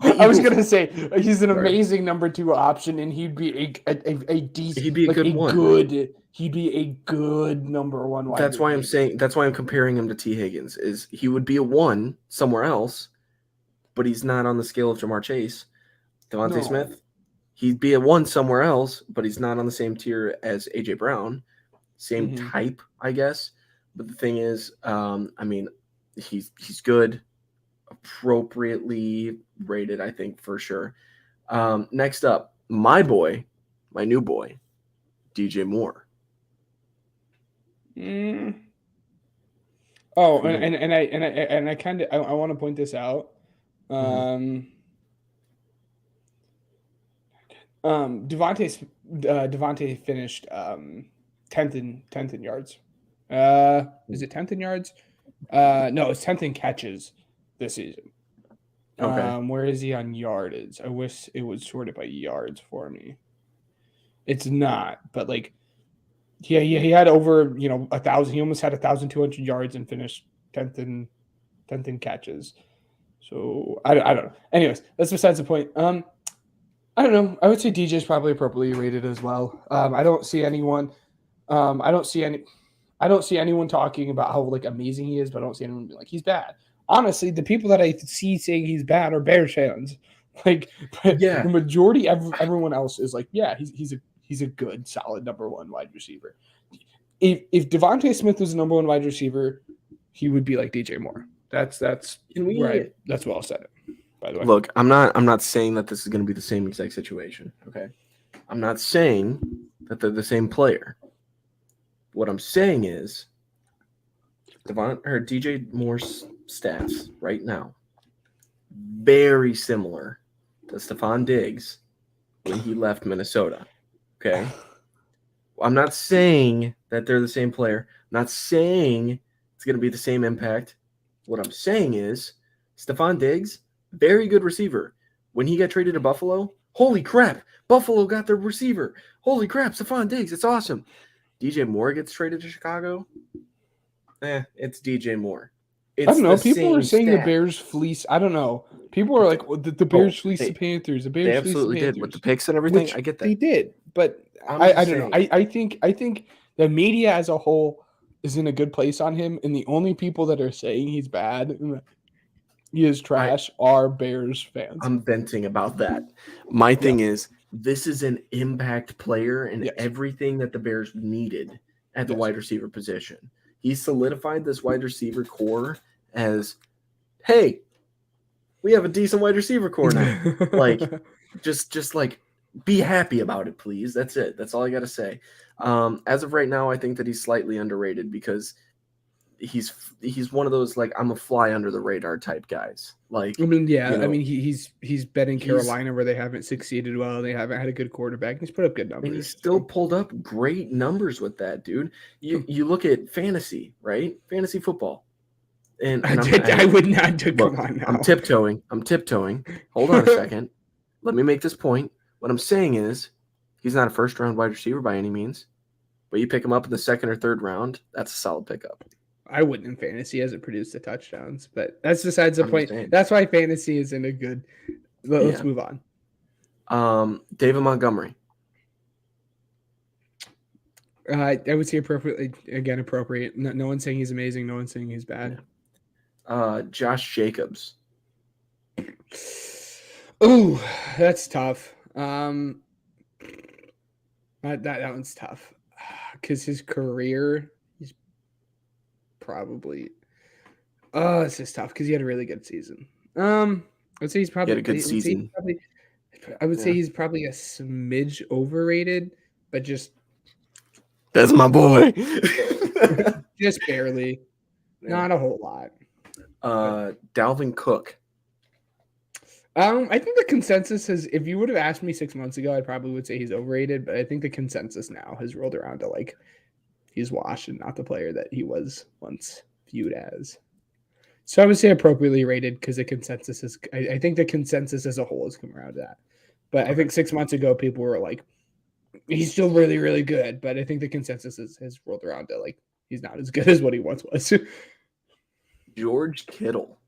I was gonna say he's an amazing number 2 option, and he'd be a decent.
He'd be a good one.
He'd be a good number 1 wide.
That's why I'm saying. That's why I'm comparing him to T. Higgins. Is he would be a 1 somewhere else, but he's not on the scale of Jamar Chase. Devontae Smith, he'd be a 1 somewhere else, but he's not on the same tier as AJ Brown. Same type, I guess. But the thing is, I mean, he's good, appropriately rated, I think for sure. Next up, my new boy, DJ Moore.
Oh, and I kind of I want to point this out. Devontae finished 10th in yards. Is it 10th in yards? No, it's 10th in catches this season.
Okay.
Where is he on yardage? I wish it would sort it by yards for me. It's not, but like, he had over 1,000. He almost had 1,200 yards and finished 10th in catches. So I don't know. Anyways, that's besides the point. I don't know. I would say DJ is probably appropriately rated as well. I don't see anyone. I don't see anyone talking about how like amazing he is, but I don't see anyone being like he's bad. Honestly, the people that I see saying he's bad are Bears fans. Like,
Yeah.
the majority, everyone else is like, yeah, he's a good, solid number one wide receiver. If Devontae Smith was the number one wide receiver, he would be like DJ Moore. That's what I'll say it. By the way,
Look, I'm not saying that this is going to be the same exact situation. Okay, I'm not saying that they're the same player. What I'm saying is, DJ Moore's stats right now very similar to Stephon Diggs when he left Minnesota. Okay, I'm not saying that they're the same player. I'm not saying it's going to be the same impact. What I'm saying is, Stephon Diggs, very good receiver. When he got traded to Buffalo, holy crap, Buffalo got their receiver. Holy crap, Stephon Diggs, it's awesome. DJ Moore gets traded to Chicago. It's DJ Moore.
I don't know. People are saying the Bears fleece. I don't know. People are like, well, the Bears fleeced the Panthers. The Bears
they absolutely did with the picks and everything. I get that.
They did, but I don't know. I think the media as a whole is in a good place on him, and the only people that are saying he's bad, he is trash, are Bears fans.
I'm venting about that. My thing is, this is an impact player and everything that the Bears needed at the wide receiver position. He solidified this wide receiver core as, hey, we have a decent wide receiver core now. Like, just like, be happy about it, please. That's it. That's all I got to say. As of right now, I think that he's slightly underrated because he's one of those, like, I'm a fly under the radar type guys. Like,
I mean, he's been in Carolina where they haven't succeeded well. They haven't had a good quarterback. He's put up good numbers.
And he's still pulled up great numbers with that, dude. You look at fantasy, right? Fantasy football. And
I would not do. Come on now.
I'm tiptoeing. Hold on a second. Let me make this point. What I'm saying is, he's not a first-round wide receiver by any means, but you pick him up in the second or third round, that's a solid pickup.
I wouldn't in fantasy. He hasn't produced the touchdowns, but that's besides the point. That's why fantasy isn't a good. Let's move on.
David Montgomery.
I would say appropriate. No one's saying he's amazing. No one's saying he's bad.
Josh Jacobs.
Ooh, that's tough. That one's tough because his career, he's probably. It's just tough because he had a really good season. I would say he's probably
had a good season.
I would say he's probably a smidge overrated, but just.
That's my boy.
Just barely. Not a whole lot.
Dalvin Cook.
I think the consensus is, if you would have asked me 6 months ago, I probably would say he's overrated, but I think the consensus now has rolled around to like he's washed and not the player that he was once viewed as. So I would say appropriately rated because the consensus is, I think the consensus as a whole has come around to that. But I think 6 months ago, people were like, he's still really, really good. But I think the consensus has rolled around to like, he's not as good as what he once was.
George Kittle.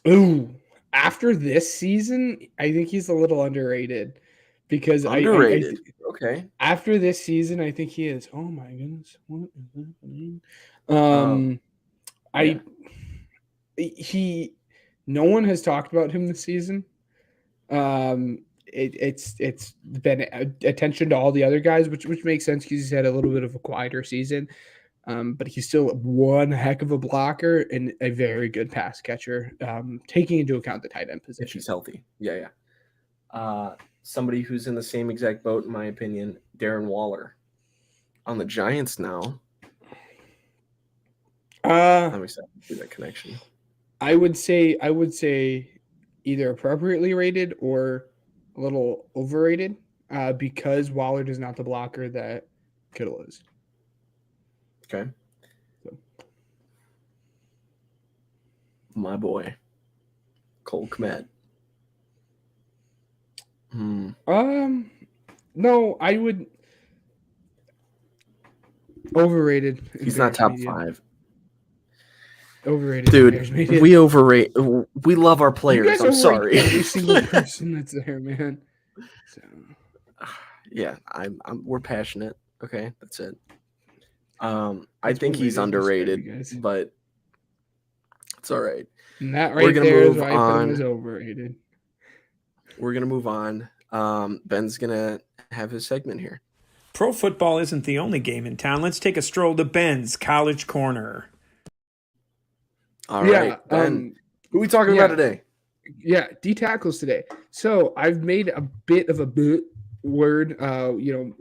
Ooh, after this season, I think he's a little underrated because
underrated. Okay.
After this season, I think he is. Oh my goodness, what is happening? No one has talked about him this season. It's been attention to all the other guys, which makes sense because he's had a little bit of a quieter season. But he's still one heck of a blocker and a very good pass catcher, taking into account the tight end position.
If he's healthy. Yeah. Somebody who's in the same exact boat, in my opinion, Darren Waller. On the Giants now. Let me see that connection.
I would say either appropriately rated or a little overrated because Waller is not the blocker that Kittle is.
Okay. My boy, Cole Kmet.
No, I would overrated.
He's not top 5.
Overrated.
Dude, we overrate. We love our players.
You guys
I'm sorry.
every single person that's there, man. So.
Yeah, we're passionate. Okay, that's it. I think he's underrated, but it's all right.
And that right there is why I put him as overrated.
We're gonna move on. Ben's gonna have his segment here.
Pro football isn't the only game in town. Let's take a stroll to Ben's College Corner.
All right, Ben. Who are we talking about today?
Yeah, D tackles today. So I've made a bit of a word,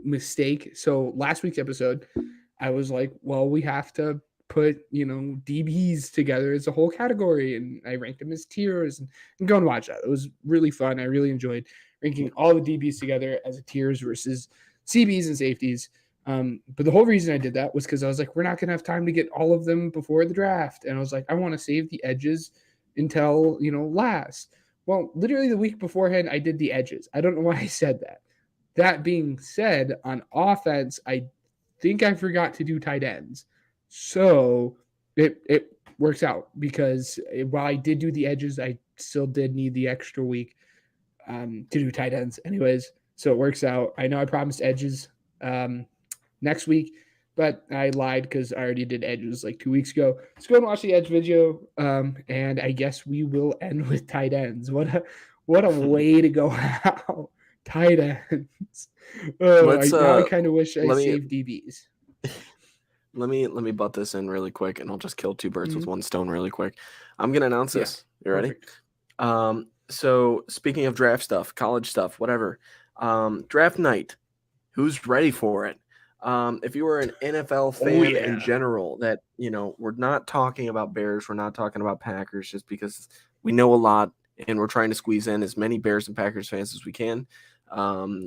mistake. So last week's episode, I was like, well, we have to put, DBs together as a whole category, and I ranked them as tiers. And go and watch that. It was really fun. I really enjoyed ranking all the DBs together as a tiers versus CBs and safeties. But the whole reason I did that was because I was like, we're not going to have time to get all of them before the draft. And I was like, I want to save the edges until, last. Well, literally the week beforehand, I did the edges. I don't know why I said that. That being said, on offense, I think I forgot to do tight ends. So it works out because while I did do the edges, I still did need the extra week to do tight ends anyways. So it works out. I know I promised edges next week, but I lied because I already did edges like 2 weeks ago. Let's go and watch the edge video, and I guess we will end with tight ends. What a way to go out. Tight ends. I kind of wish I saved DBs.
Let me butt this in really quick, and I'll just kill two birds with one stone really quick. I'm gonna announce this. You ready? So speaking of draft stuff, college stuff, whatever. Draft night. Who's ready for it? If you were an NFL fan in general, that we're not talking about Bears, we're not talking about Packers, just because we know a lot and we're trying to squeeze in as many Bears and Packers fans as we can.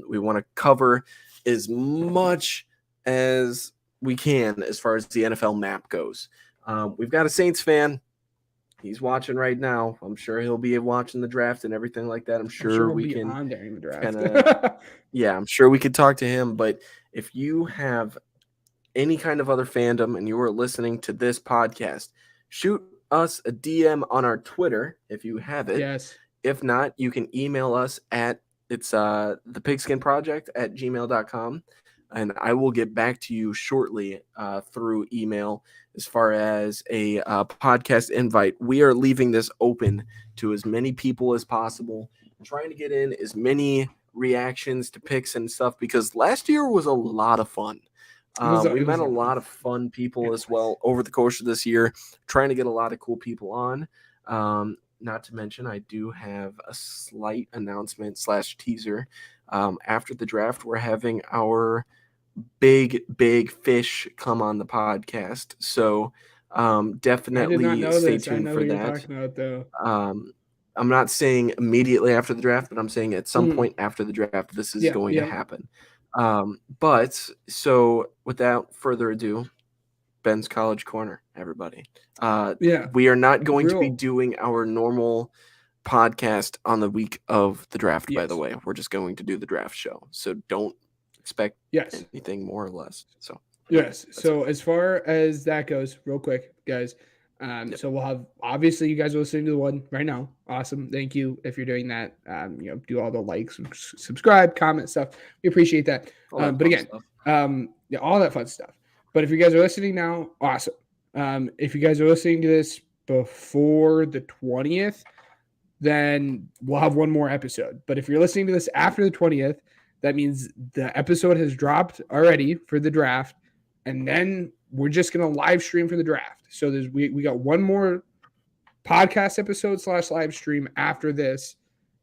We want to cover as much as we can as far as the NFL map goes. We've got a Saints fan. He's watching right now. I'm sure he'll be watching the draft and everything like that. I'm sure we can
on during the draft.
I'm sure we could talk to him. But if you have any kind of other fandom and you are listening to this podcast, shoot us a DM on our Twitter if you have it.
Yes.
If not, you can email us at thepigskinproject@gmail.com. And I will get back to you shortly through email as far as a podcast invite. We are leaving this open to as many people as possible, trying to get in as many reactions to picks and stuff, because last year was a lot of fun. We met a lot of fun people as well over the course of this year, trying to get a lot of cool people on. Not to mention, I do have a slight announcement / teaser. After the draft, we're having our big fish come on the podcast. So definitely stay tuned for that. I'm not saying immediately after the draft, but I'm saying at some point after the draft, this is going to happen. But so without further ado, Ben's College Corner, everybody. We are not going to be doing our normal podcast on the week of the draft, by the way. We're just going to do the draft show. So don't expect anything more or less. So
So as far as that goes, real quick, guys. So we'll have, obviously you guys are listening to the one right now. Awesome. Thank you. If you're doing that, do all the likes, subscribe, comment stuff. We appreciate that. But again, all that fun stuff. But if you guys are listening now, awesome. If you guys are listening to this before the 20th, then we'll have one more episode. But if you're listening to this after the 20th, that means the episode has dropped already for the draft. And then we're just going to live stream for the draft. So we got one more podcast episode / live stream after this.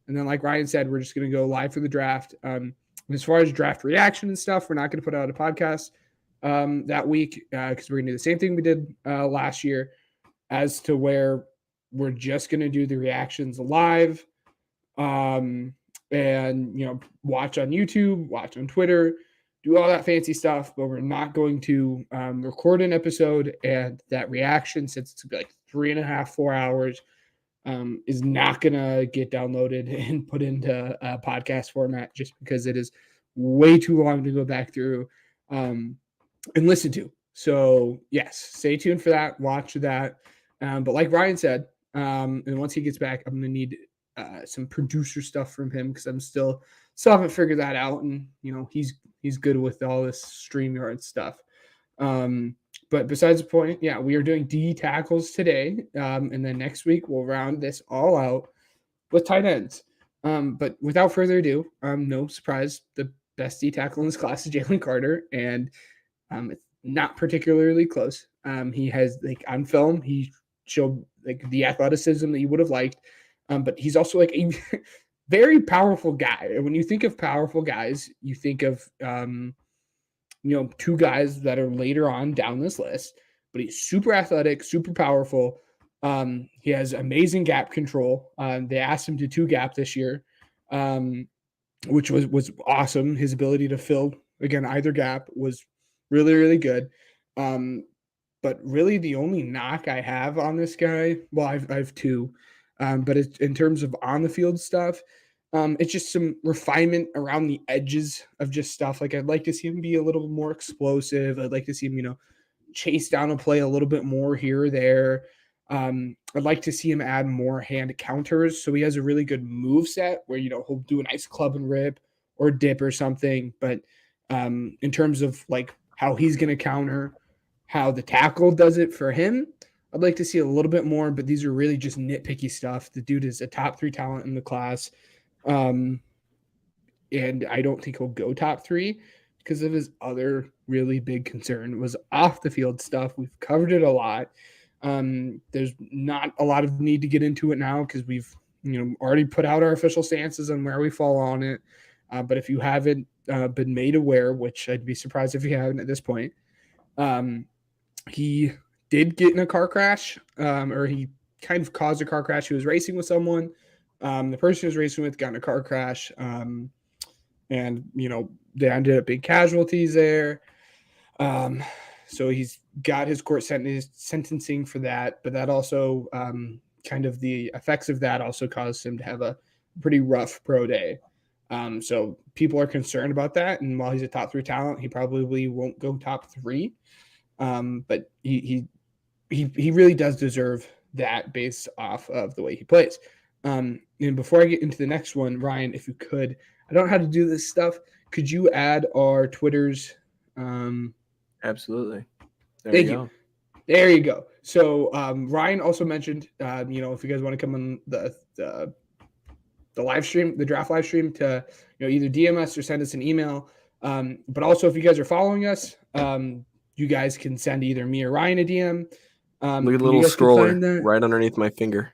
And then, like Ryan said, we're just going to go live for the draft. As far as draft reaction and stuff, we're not going to put out a podcast that week because we're going to do the same thing we did last year, as to where we're just going to do the reactions live and, watch on YouTube, watch on Twitter, do all that fancy stuff, but we're not going to record an episode, and that reaction, since it's like 3.5, 4 hours, is not going to get downloaded and put into a podcast format, just because it is way too long to go back through and listen to. So yes, stay tuned for that. Watch that. But like Ryan said, and once he gets back, I'm going to need some producer stuff from him because I'm still haven't figured that out. And, he's good with all this StreamYard stuff. But besides the point, yeah, we are doing D tackles today. And then next week we'll round this all out with tight ends. But without further ado, no surprise, the best D tackle in this class is Jalen Carter. And it's not particularly close. He has, on film, he showed the athleticism that you would have liked. But he's also a very powerful guy. And when you think of powerful guys, you think of two guys that are later on down this list, but he's super athletic, super powerful. He has amazing gap control. They asked him to 2-gap this year, which was awesome. His ability to fill, again, either gap was really, really good. But really the only knock I have on this guy, well, I have two, but it's in terms of on the field stuff. It's just some refinement around the edges of just stuff. I'd like to see him be a little more explosive. I'd like to see him, chase down a play a little bit more here or there. I'd like to see him add more hand counters. So he has a really good move set where, he'll do a nice club and rip or dip or something. But in terms of how he's going to counter, how the tackle does it for him, I'd like to see a little bit more, but these are really just nitpicky stuff. The dude is a top 3 talent in the class. And I don't think he'll go top 3 because of his other really big concern was off the field stuff. We've covered it a lot. There's not a lot of need to get into it now because we've already put out our official stances on where we fall on it. But if you haven't been made aware, which I'd be surprised if you haven't at this point, he did get in a car crash, or he kind of caused a car crash. He was racing with someone. The person he was racing with got in a car crash, and they ended up being casualties there. So he's got his court sentencing for that, but that also kind of the effects of that also caused him to have a pretty rough pro day. So people are concerned about that, and while he's a top 3 talent, he probably won't go top 3. But he really does deserve that based off of the way he plays. And before I get into the next one, Ryan, if you could, I don't know how to do this stuff. Could you add our Twitters?
Absolutely.
Thank you. There you go. So Ryan also mentioned, if you guys want to come on the live stream, the draft live stream, to either DM us or send us an email. But also, if you guys are following us, you guys can send either me or Ryan a DM.
Look at the little scroller right underneath my finger.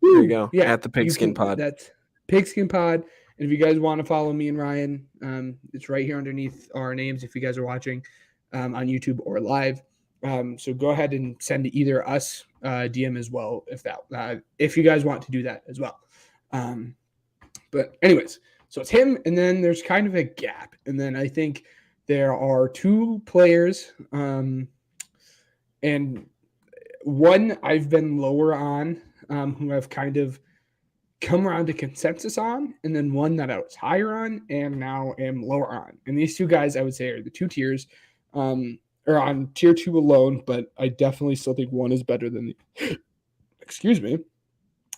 Woo! There you go. Yeah, at the Pigskin Pod. That's
Pigskin Pod. And if you guys want to follow me and Ryan, it's right here underneath our names if you guys are watching on YouTube or live. So go ahead and send to either us DM as well if you guys want to do that as well. But anyways, so it's him, and then there's kind of a gap. And then I think there are 2 players, and one I've been lower on, who I've kind of come around to consensus on, and then one that I was higher on and now am lower on. And these 2 guys, I would say, are the 2 tiers, or on tier 2 alone, but I definitely still think one is better than the excuse me.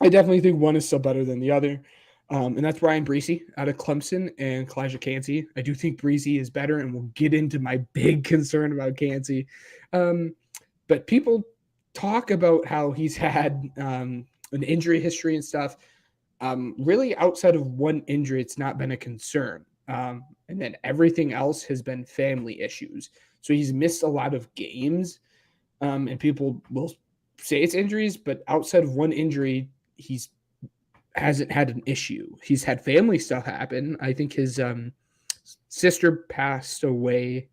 I definitely think one is still better than the other. And that's Ryan Breesy out of Clemson and Kalijah Cansey. I do think Breesy is better, and we'll get into my big concern about Cansey. But people talk about how he's had an injury history and stuff. Really, outside of one injury, it's not been a concern. And then everything else has been family issues. So he's missed a lot of games, and people will say it's injuries, but outside of one injury, he's hasn't had an issue. He's had family stuff happen. I think his sister passed away.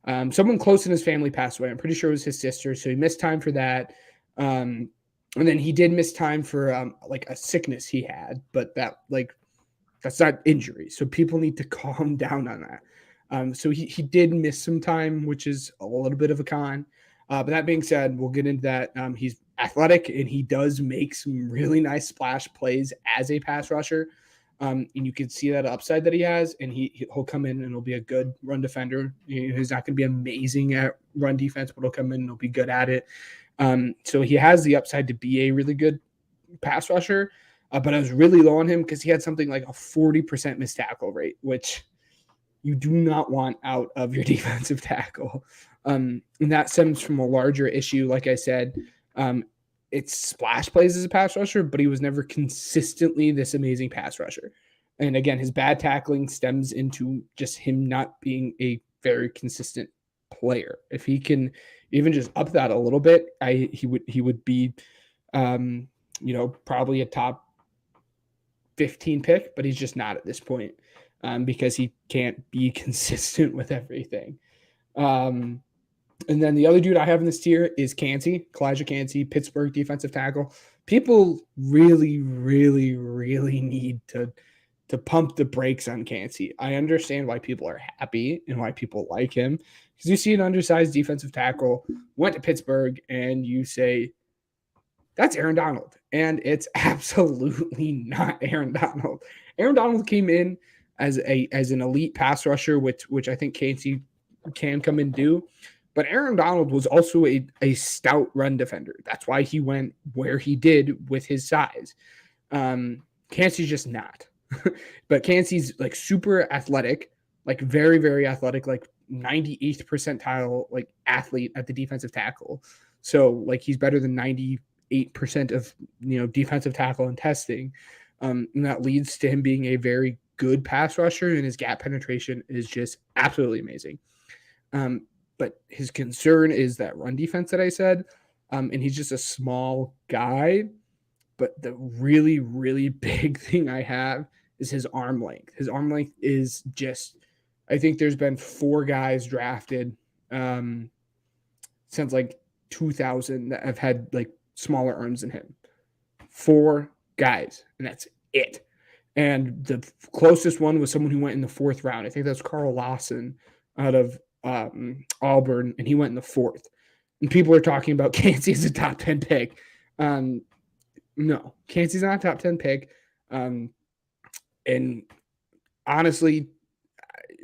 Someone close in his family passed away. I'm pretty sure it was his sister. So he missed time for that. And then he did miss time for a sickness he had, but that's not injury. So people need to calm down on that. So he did miss some time, which is a little bit of a con. But that being said, we'll get into that. He's athletic, and he does make some really nice splash plays as a pass rusher. And you can see that upside that he has, and he'll come in and he'll be a good run defender. He's not going to be amazing at run defense, but he'll come in and he'll be good at it. So he has the upside to be a really good pass rusher, but I was really low on him because he had something like a 40% missed tackle rate, which you do not want out of your defensive tackle. And that stems from a larger issue. Like I said, it's splash plays as a pass rusher, but he was never consistently this amazing pass rusher. And again, his bad tackling stems into just him not being a very consistent player. If he can even just up that a little bit, he would be, probably a top 15 pick, but he's just not at this point because he can't be consistent with everything. And then the other dude I have in this tier is Kalijah Kancey, Pittsburgh defensive tackle. People really, really, really need to pump the brakes on Kancey. I understand why people are happy and why people like him, because you see an undersized defensive tackle, went to Pittsburgh, and you say, that's Aaron Donald. And it's absolutely not Aaron Donald. Aaron Donald came in as an elite pass rusher, which I think Kancey can come and do. But Aaron Donald was also a stout run defender. That's why he went where he did with his size. Kancey's just not. But Kancey's like super athletic, like very, very athletic, like 98th percentile like athlete at the defensive tackle. So like he's better than 98% of defensive tackle and testing. And that leads to him being a very good pass rusher, and his gap penetration is just absolutely amazing. But his concern is that run defense that I said, and he's just a small guy. But the really, really big thing I have is his arm length. His arm length is just, I think there's been 4 guys drafted since like 2000 that have had like smaller arms than him. 4 guys, and that's it. And the closest one was someone who went in the 4th round. I think that's Carl Lawson out of Auburn, and he went in the 4th. And people are talking about Kancey as a top 10 pick. No, Kancey's not a top 10 pick. And honestly,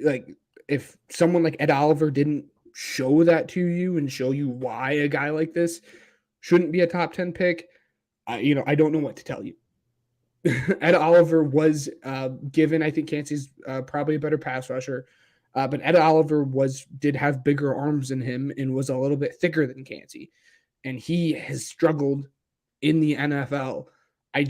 like if someone like Ed Oliver didn't show that to you and show you why a guy like this shouldn't be a top 10 pick, I don't know what to tell you. Ed Oliver was given, I think Kancey's probably a better pass rusher. But Ed Oliver did have bigger arms than him and was a little bit thicker than Kancey. And he has struggled in the NFL. I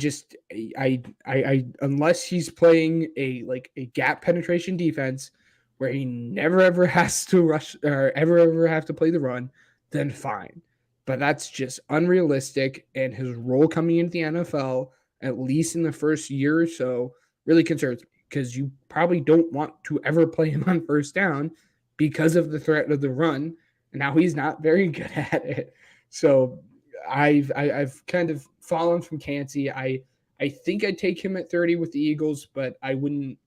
unless he's playing a gap penetration defense where he never ever has to rush or ever have to play the run, then fine. But that's just unrealistic. And his role coming into the NFL, at least in the first year or so, really concerns me, because you probably don't want to ever play him on first down because of the threat of the run. And now he's not very good at it. So I've kind of fallen from Kancey. I think I'd take him at 30 with the Eagles, but I wouldn't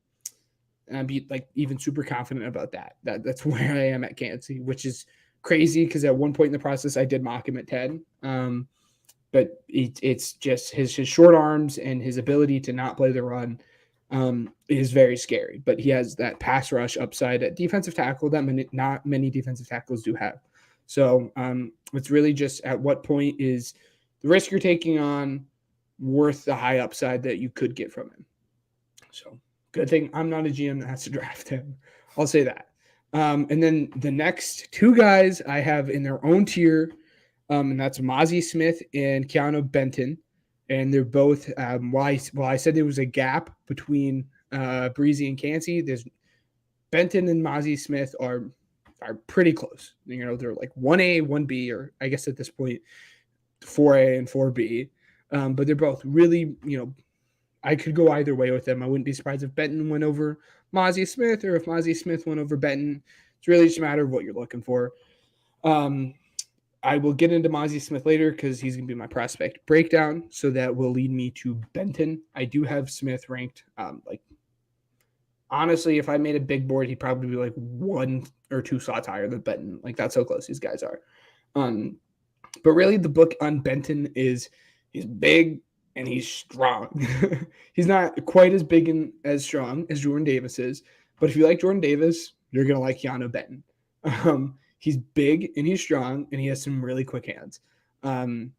be like even super confident about that. That's where I am at Kancey, which is crazy because at one point in the process I did mock him at 10. But it's just his short arms and his ability to not play the run is very scary. But he has that pass rush upside at defensive tackle that not many defensive tackles do have. So it's really just at what point is the risk you're taking on worth the high upside that you could get from him. So good thing I'm not a GM that has to draft him. I'll say that. And then the next 2 guys I have in their own tier, and that's Mazi Smith and Keanu Benton. And they're both, while I said there was a gap between Breezy and Kancey, there's Benton and Mazi Smith are pretty close. They're like 1A, 1B, or I guess at this point, 4A and 4B. But they're both really, I could go either way with them. I wouldn't be surprised if Benton went over Mazi Smith or if Mazi Smith went over Benton. It's really just a matter of what you're looking for. I will get into Mazi Smith later because he's going to be my prospect breakdown. So that will lead me to Benton. I do have Smith ranked. Honestly, if I made a big board, he'd probably be like 1 or 2 slots higher than Benton. Like that's how close these guys are. But really the book on Benton is he's big and he's strong. He's not quite as big and as strong as Jordan Davis is. But if you like Jordan Davis, you're going to like Keanu Benton. He's big and he's strong and he has some really quick hands. And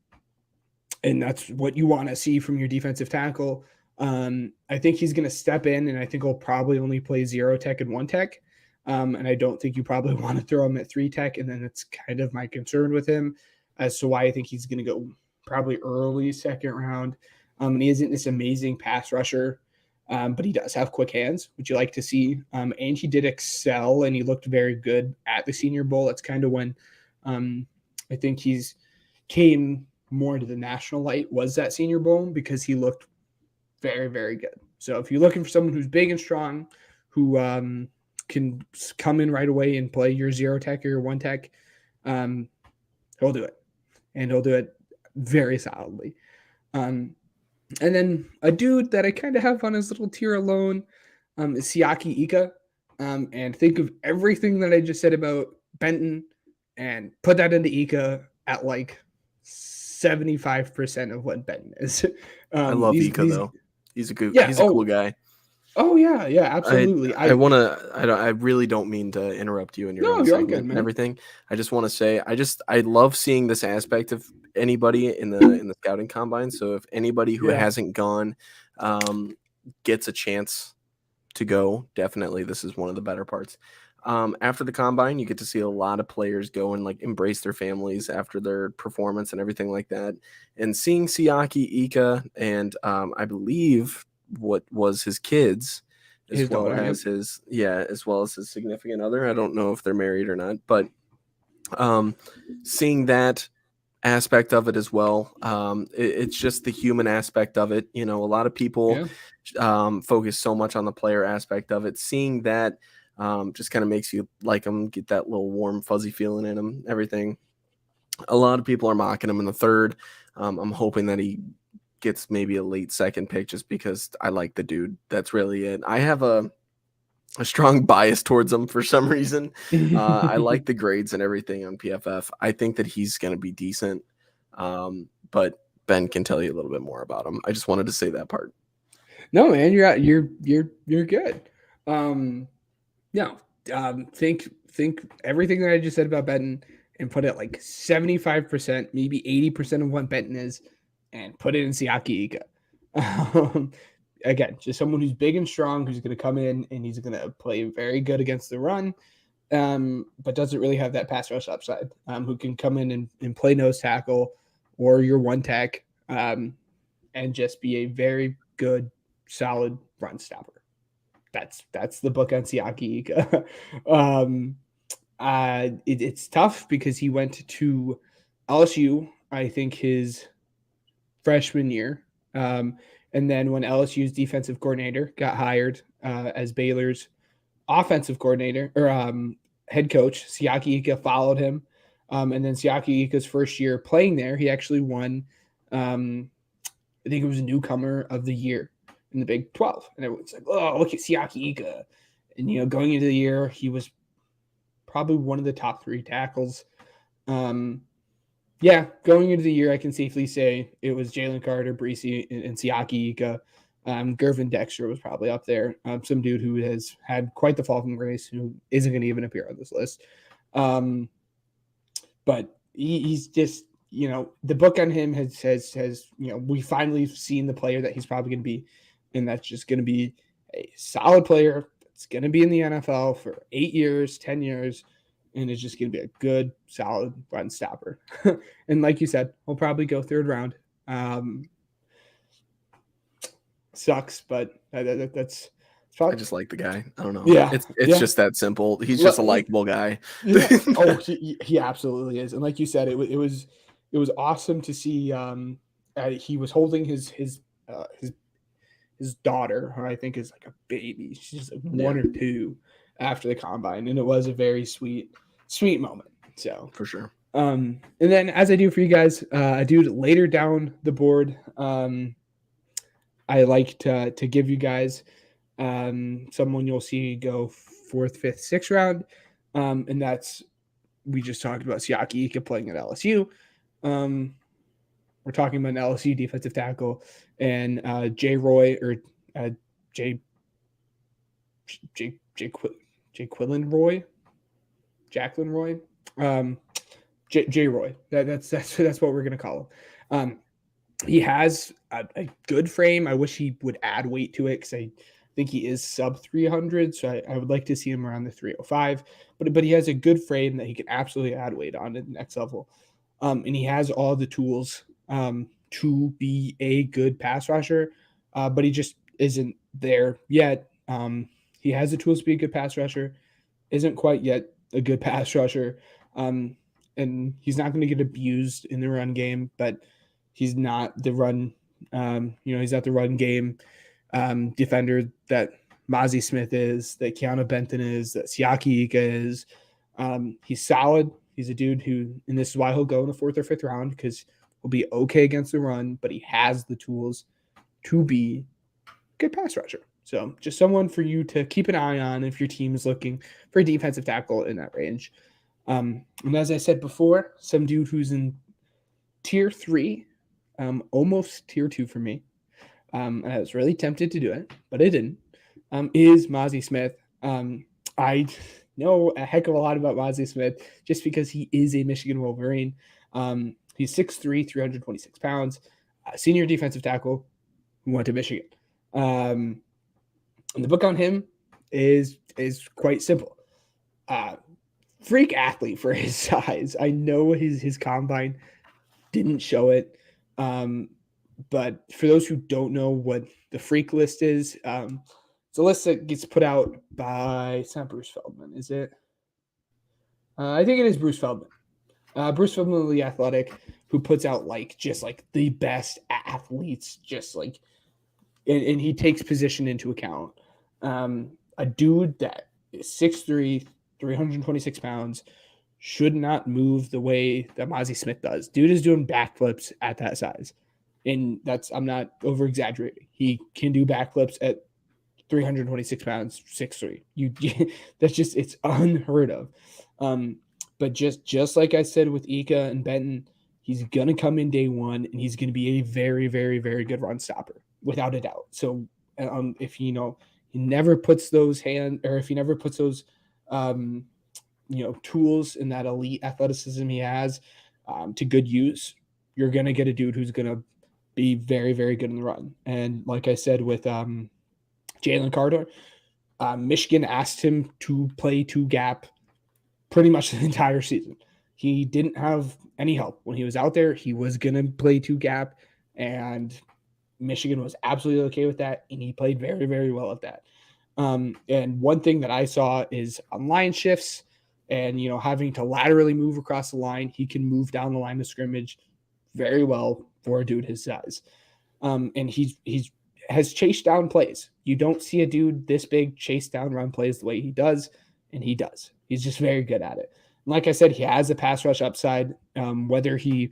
that's what you want to see from your defensive tackle. I think he's going to step in, and I think he'll probably only play 0 tech and 1 tech. And I don't think you probably want to throw him at 3 tech. And then it's kind of my concern with him as to why I think he's going to go probably early second round. And he isn't this amazing pass rusher, but he does have quick hands, which you like to see. And he did excel, and he looked very good at the Senior Bowl. That's kind of when I think he's came more to the national light, was that Senior Bowl, because he looked very, very good. So if you're looking for someone who's big and strong, who can come in right away and play your 0 tech or your 1 tech, he'll do it. And he'll do it very solidly. And then a dude that I kind of have on his little tier alone is Siaki Ika. And think of everything that I just said about Benton and put that into Ika at like 75% of what Benton is.
I love Ika though. He's a good. Yeah, he's a cool guy.
Oh yeah, absolutely.
I really don't mean to interrupt you in your own segment and everything. I just want to say I love seeing this aspect of anybody in the scouting combine. So if anybody who hasn't gone gets a chance to go, definitely this is one of the better parts. After the combine, you get to see a lot of players go and like embrace their families after their performance and everything like that. And seeing Siaki Ika and I believe what was his kids, as well as his significant other. I don't know if they're married or not, but seeing that aspect of it as well. It's just the human aspect of it. You know, a lot of people focus so much on the player aspect of it. Seeing that just kind of makes you like him, get that little warm, fuzzy feeling in him, everything. A lot of people are mocking him in the third. I'm hoping that he gets maybe a late second pick just because I like the dude. That's really it. I have a strong bias towards him for some reason. I like the grades and everything on PFF. I think that he's going to be decent. But Ben can tell you a little bit more about him. I just wanted to say that part.
No, man, you're good. Think everything that I just said about Benton and put it like 75%, maybe 80% of what Benton is, and put it in Siaki Ika. Again, just someone who's big and strong, who's going to come in and he's going to play very good against the run, but doesn't really have that pass rush upside, who can come in and play nose tackle or your 1 tech, and just be a very good, solid run stopper. That's the book on Siaki Ika. It's tough because he went to LSU, I think his freshman year. And then when LSU's defensive coordinator got hired as Baylor's offensive coordinator or head coach, Siaki Ika followed him. And then Siaki Ika's first year playing there, he actually won, I think it was newcomer of the year in the Big 12. And everyone's like, oh, look at Siaki Ika. And, you know, going into the year, he was probably one of the top 3 tackles. Going into the year, I can safely say it was Jalen Carter, Breesy, and Siaki Ika. Gervin Dexter was probably up there. Some dude who has had quite the fall from grace, who isn't going to even appear on this list. But he's just, you know, the book on him has you know, we finally seen the player that he's probably going to be, and that's just going to be a solid player. It's going to be in the NFL for 8 years, 10 years. And it's just going to be a good, solid run stopper. And like you said, we'll probably go third round. Sucks, but that's
I just like the guy. I don't know.
Yeah,
it's just that simple. He's just a likable guy.
Yeah. Oh, he absolutely is. And like you said, it was awesome to see. He was holding his daughter, who I think is like a baby. She's like 1 or 2 after the combine, and it was a very sweet moment. So
for sure.
And then, as I do for you guys, I do later down the board. I like to give you guys someone you'll see go 4th, 5th, 6th round, and that's, we just talked about Siaki Ika playing at LSU. We're talking about an LSU defensive tackle, and Jacqueline Roy. J. Roy. That's what we're gonna call him. He has a good frame. I wish he would add weight to it because I think he is sub 300. So I would like to see him around the 305. But he has a good frame that he can absolutely add weight on at the next level. And he has all the tools to be a good pass rusher, but he just isn't there yet. He has the tools to be a good pass rusher, isn't quite yet a good pass rusher. And he's not going to get abused in the run game, but he's not the run, he's not the run game defender that Mozzie Smith is, that Keanu Benton is, that Siaki Ika is. He's solid. He's a dude who, and this is why he'll go in the 4th or 5th round, because he'll be okay against the run, but he has the tools to be a good pass rusher. So just someone for you to keep an eye on if your team is looking for a defensive tackle in that range. And as I said before, some dude who's in tier 3, almost tier 2 for me. And I was really tempted to do it, but I didn't, is Mozzie Smith. I know a heck of a lot about Mozzie Smith just because he is a Michigan Wolverine. He's 6'3", 326 pounds, senior defensive tackle who went to Michigan. And the book on him is quite simple. Freak athlete for his size. I know his combine didn't show it. But for those who don't know what the freak list is, it's a list that gets put out by, it's not Bruce Feldman, is it? I think it is Bruce Feldman. Bruce Feldman, the Athletic, who puts out just the best athletes, and he takes position into account. A dude that is 6'3", 326 pounds, should not move the way that Mozzie Smith does. Dude is doing backflips at that size. And I'm not over exaggerating. He can do backflips at 326 pounds, 6'3". That's just, it's unheard of. But just like I said with Ika and Benton, he's going to come in day one and he's going to be a very, very, very good run stopper without a doubt. So if he never puts those tools in that elite athleticism he has to good use, you're going to get a dude who's going to be very, very good in the run. And like I said with Jalen Carter, Michigan asked him to play 2-gap pretty much the entire season. He didn't have any help. When he was out there, he was going to play 2-gap, and Michigan was absolutely okay with that, and he played very, very well at that. And one thing that I saw is on line shifts and, having to laterally move across the line, he can move down the line of scrimmage very well for a dude his size. And he has chased down plays. You don't see a dude this big chase down run plays the way he does, and he does. He's just very good at it. And like I said, he has a pass rush upside. Whether he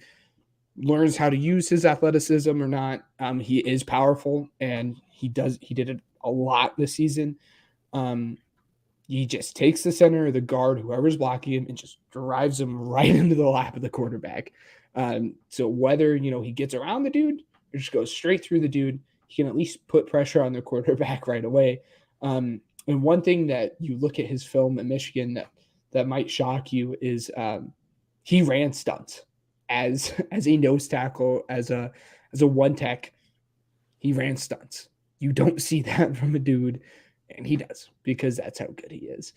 learns how to use his athleticism or not, he is powerful, and he did it a lot this season. He just takes the center or the guard, whoever's blocking him, and just drives him right into the lap of the quarterback. So whether, he gets around the dude or just goes straight through the dude, he can at least put pressure on the quarterback right away. And one thing that you look at his film at Michigan that might shock you is he ran stunts as a nose tackle, as a one tech. He ran stunts. You don't see that from a dude, and he does, because that's how good he is.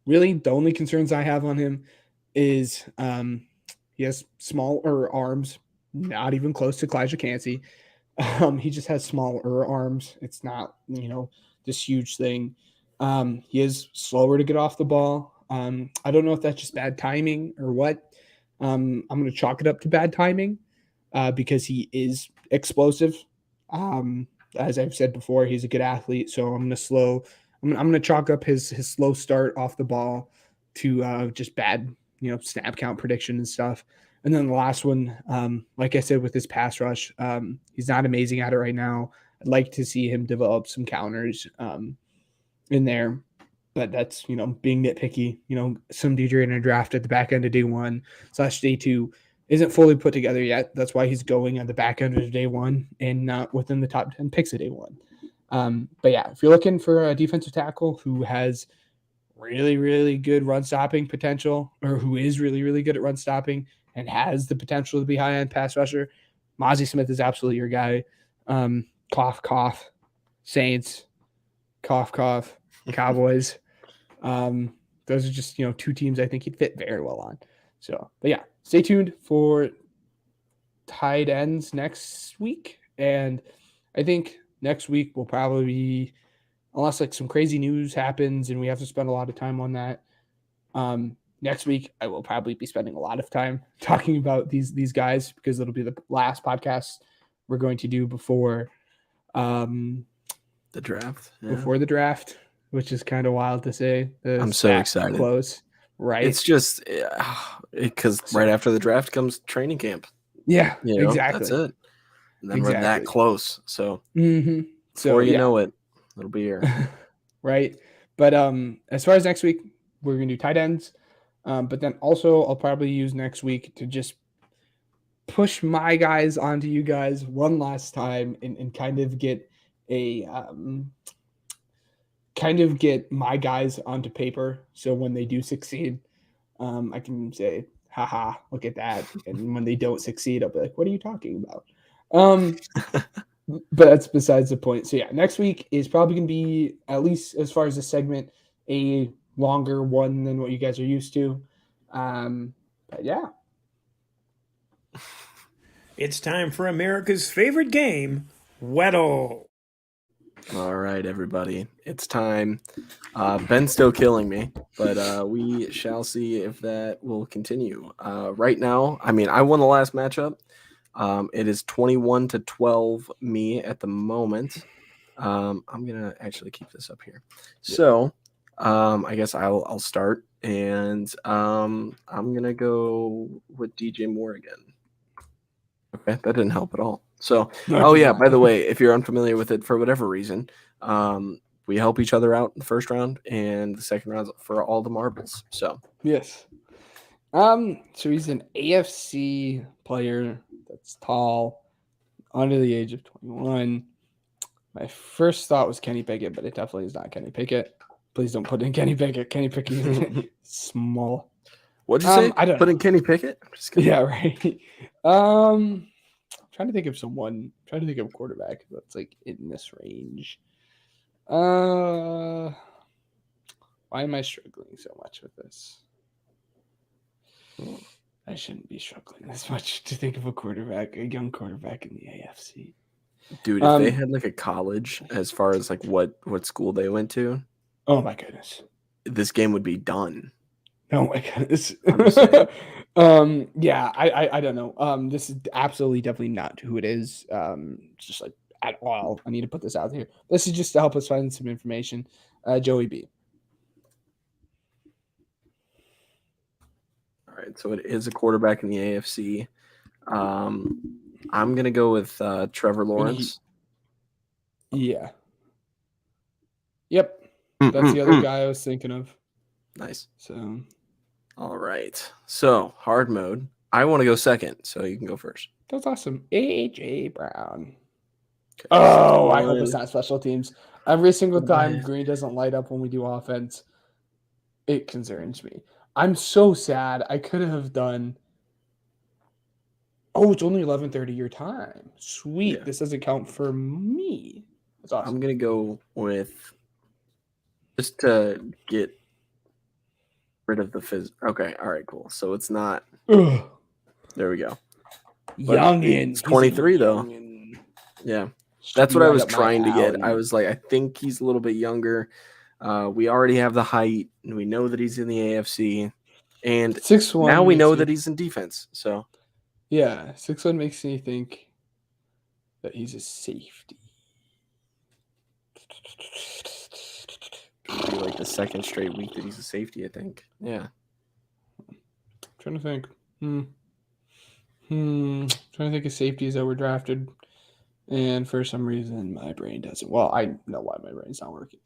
Really, the only concerns I have on him is he has smaller arms, not even close to Kalijah Cansey. He just has smaller arms. It's not, this huge thing. He is slower to get off the ball. I don't know if that's just bad timing or what. I'm going to chalk it up to bad timing because he is explosive. As I've said before, he's a good athlete, so I'm going to chalk up his slow start off the ball to just bad, snap count prediction and stuff. And then the last one, like I said, with his pass rush, he's not amazing at it right now. I'd like to see him develop some counters in there, but that's, being nitpicky. Some dude you're going to draft at the back end of day 1/day 2 isn't fully put together yet. That's why he's going at the back end of day 1 and not within the top 10 picks of day 1. But yeah, if you're looking for a defensive tackle who has really, really good run stopping potential, or who is really, really good at run stopping and has the potential to be high end pass rusher, Mozzie Smith is absolutely your guy. Cough, cough. Saints, cough, cough. Cowboys. Those are just, two teams I think he'd fit very well on. So, but yeah, stay tuned for tight ends next week. And I think next week will probably be, unless like some crazy news happens and we have to spend a lot of time on that. Next week, I will probably be spending a lot of time talking about these guys because it'll be the last podcast we're going to do before
the draft.
Yeah. Before the draft, which is kind of wild to say.
I'm so excited.
Close, right?
It's just because right after the draft comes training camp.
Yeah, exactly.
That's it. And then we're that close. So
before
you know it, it'll be here.
Right. But as far as next week, we're going to do tight ends. But then also I'll probably use next week to just push my guys onto you guys one last time and kind of get my guys onto paper. So when they do succeed, I can say, haha, look at that. And when they don't succeed, I'll be like, what are you talking about? But that's besides the point. So yeah, next week is probably going to be, at least as far as the segment, a longer one than what you guys are used to. But yeah.
It's time for America's favorite game, Weddle.
All right, everybody. It's time. Ben's still killing me, but we shall see if that will continue. Right now, I won the last matchup. It is 21-12 me at the moment. I'm going to actually keep this up here. So I guess I'll start, and I'm going to go with DJ Moore again. Okay, that didn't help at all. So, by the way, if you're unfamiliar with it for whatever reason, we help each other out in the first round, and the second round for all the marbles. So,
yes. So he's an AFC player that's tall, under the age of 21. My first thought was Kenny Pickett, but it definitely is not Kenny Pickett. Please don't put in Kenny Pickett. Kenny Pickett is small.
What'd you say?
I don't
put in Kenny Pickett?
Yeah, right. I'm trying to think of someone. I'm trying to think of a quarterback that's like in this range. Why am I struggling so much with this? I shouldn't be struggling this much to think of a young quarterback in the AFC.
Dude, if they had like a college as far as like what school they went to.
Oh my goodness.
This game would be done.
Oh my goodness. Yeah, I don't know. This is absolutely definitely not who it is. Just like at all. I need to put this out here. This is just to help us find some information. Joey B.
All right, so it is a quarterback in the AFC. I'm gonna go with Trevor Lawrence.
Yeah. Yep. That's the other guy I was thinking of.
Nice.
So,
all right. So hard mode. I want to go second, so you can go first.
That's awesome. AJ Brown. Okay. Oh, I hope it's not special teams. Every single time Green doesn't light up when we do offense, it concerns me. I'm so sad. I could have done. Oh, it's only 11:30 your time. Sweet. Yeah. This doesn't count for me. That's awesome.
I'm gonna go with just to get rid of the fizz. Okay. All right. Cool. So it's not.
Ugh.
There we go.
Youngin.
It's 23 though. Yeah. That's what I was trying to get. I was like, I think he's a little bit younger. We already have the height, and we know that he's in the AFC, and 6'1" now we know that he's in defense. So,
yeah, 6'1" makes me think that he's a safety.
It'll be like the second straight week that he's a safety, I think. Yeah.
I'm trying to think. Trying to think of safeties that were drafted. And for some reason, my brain doesn't. Well, I know why my brain's not working.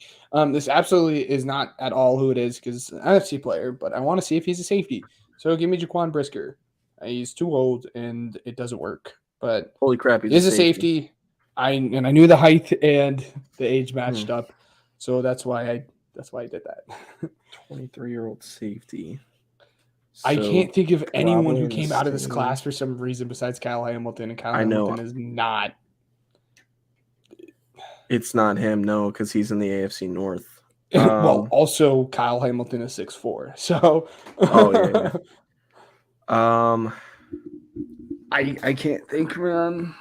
This absolutely is not at all who it is because it's an NFC player, but I want to see if he's a safety. So give me Jaquan Brisker. He's too old, and it doesn't work. But
holy crap,
he's a safety. I knew the height and the age matched up, so that's why That's why I did that.
23-year-old safety.
I can't think of anyone who
probably
came out of this
same.
class for some reason besides Kyle Hamilton, and Kyle
I know.
Hamilton is not.
It's not him, no, because he's in the AFC North.
Well, also Kyle Hamilton is 6'4", so.
Oh yeah. I can't think, man.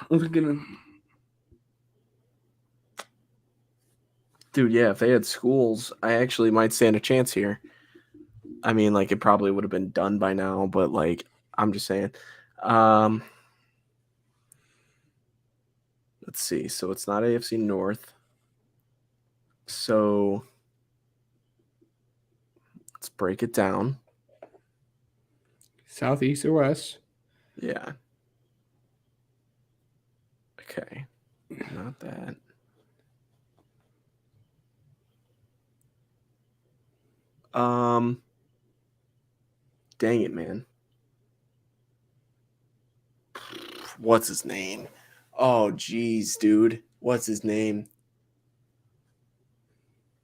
Dude, yeah, if they had schools, I actually might stand a chance here. I mean, like, it probably would have been done by now, but, like, I'm just saying. Let's see. So it's not AFC North. So let's break it down.
Southeast or west?
Yeah. Okay. Not that. Dang it, man. What's his name? Oh, geez, dude. What's his name?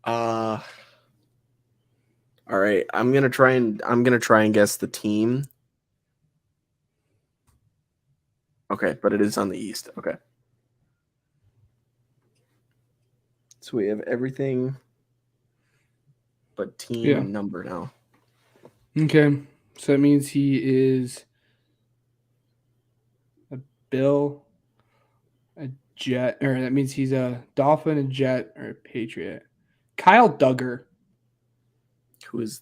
All right. I'm gonna try and guess the team. Okay, but it is on the East. Okay. So we have everything but team and number now.
Okay. So that means he is a Bill, a Jet, or that means he's a Dolphin, a Jet, or a Patriot. Kyle Duggar.
Who is?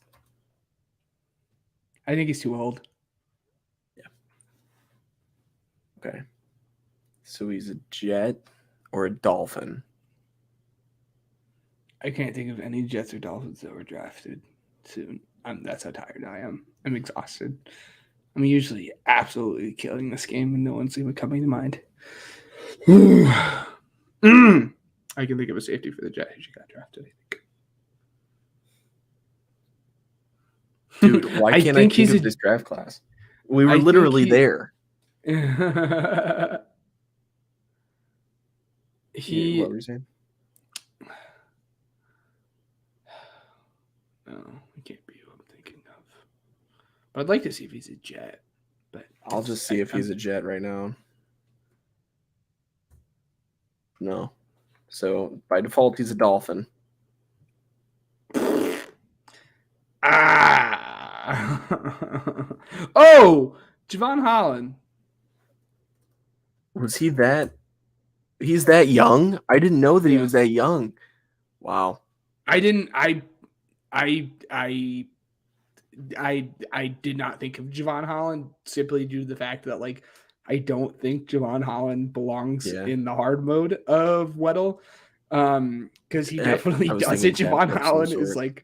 I think he's too old.
Yeah. Okay. So he's a Jet or a Dolphin.
I can't think of any Jets or Dolphins that were drafted soon. That's how tired I am. I'm exhausted. I'm usually absolutely killing this game and no one's even coming to mind. I can think of a safety for the Jets who got drafted, I think.
Dude, why can't I think of this draft class? We were literally there.
What were you saying? No, it can't be who I'm thinking of. But I'd like to see if he's a Jet. But
I'll just see if he's a Jet right now. No. So by default, he's a Dolphin.
Oh, Javon Holland.
Was he that? He's that young? I didn't know that he was that young. Wow.
I didn't. I did not think of Javon Holland simply due to the fact that, like, I don't think Javon Holland belongs in the hard mode of Weddle. Because he definitely doesn't. Javon Holland is like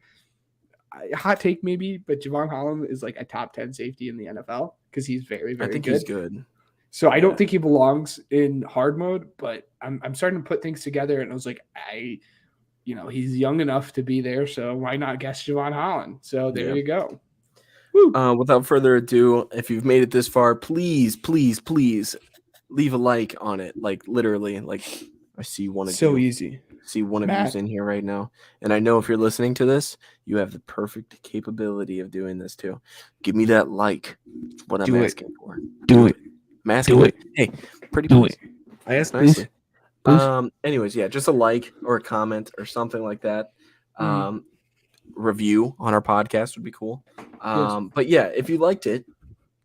a hot take maybe, but Javon Holland is like a top 10 safety in the NFL because he's very, very good.
He's good.
So I don't think he belongs in hard mode, but I'm starting to put things together, and I was like, he's young enough to be there, so why not guess Javon Holland? So there you go. Woo.
Without further ado, if you've made it this far, please, please, please leave a like on it. Like, literally, like, I see one of you.
So easy.
See one of you's in here right now. And I know if you're listening to this, you have the perfect capability of doing this too. Give me that like. That's what I'm asking for.
Do it.
I'm asking.
Do it.
Hey, pretty
Do
please.
it.
I asked nicely. Anyways, yeah, just a like or a comment or something like that. Review on our podcast would be cool. But yeah, if you liked it,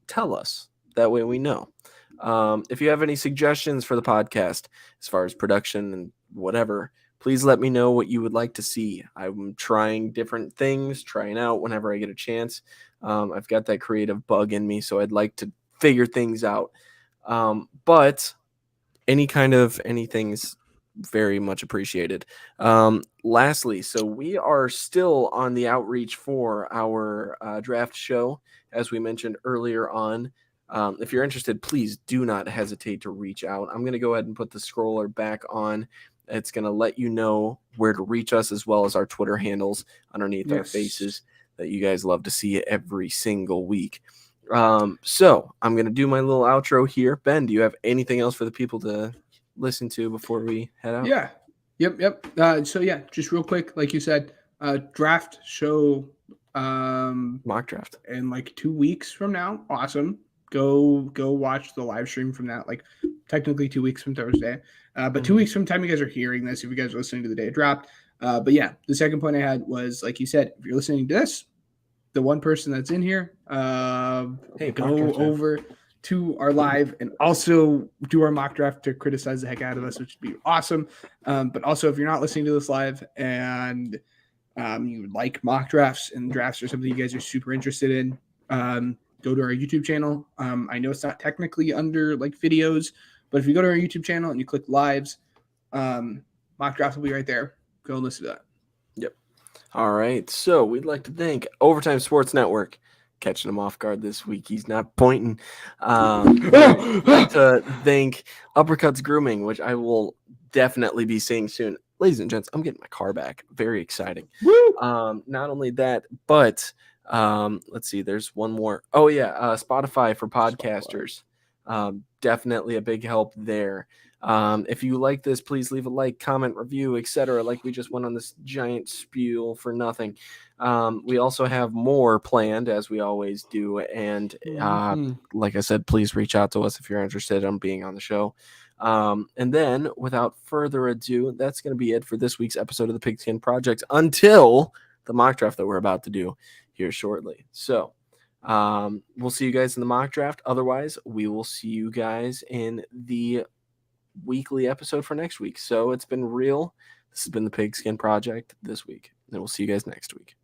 tell us. That way we know. If you have any suggestions for the podcast as far as production and whatever, please let me know what you would like to see. I'm trying different things, trying out whenever I get a chance. I've got that creative bug in me, so I'd like to figure things out. But anything's very much appreciated. Lastly, so we are still on the outreach for our draft show, as we mentioned earlier on. If you're interested, please do not hesitate to reach out. I'm going to go ahead and put the scroller back on. It's going to let you know where to reach us, as well as our Twitter handles underneath our faces that you guys love to see every single week. So I'm going to do my little outro here. Ben, do you have anything else for the people to listen to before we head out?
Yeah. Yep. So yeah, just real quick, like you said, Draft show
Mock draft
in like 2 weeks from now. Awesome. Go watch the live stream from that. Like technically 2 weeks from Thursday, but 2 weeks from time you guys are hearing this, if you guys are listening to the day it dropped. But yeah, the second point I had was, like you said, if you're listening to this, the one person that's in here, go over to our live and also do our mock draft to criticize the heck out of us, which would be awesome. But also, if you're not listening to this live and you would like mock drafts and drafts or something you guys are super interested in, go to our YouTube channel. I know it's not technically under like videos, but if you go to our YouTube channel and you click lives, mock drafts will be right there. Go and listen to that.
Yep. All right. So we'd like to thank Overtime Sports Network. Catching him off guard this week. He's not pointing. We'd like to thank Uppercuts Grooming, which I will definitely be seeing soon. Ladies and gents, I'm getting my car back. Very exciting. Not only that, but let's see. There's one more. Oh, yeah. Spotify for podcasters. Definitely a big help there. If you like this, please leave a like, comment, review, etc. Like we just went on this giant spiel for nothing. We also have more planned, as we always do. And like I said, please reach out to us if you're interested in being on the show. And then, without further ado, that's going to be it for this week's episode of the Pigskin Project until the mock draft that we're about to do here shortly. So we'll see you guys in the mock draft. Otherwise, we will see you guys in the weekly episode for next week. So it's been real. This has been the Pigskin Project this week, and we'll see you guys next week.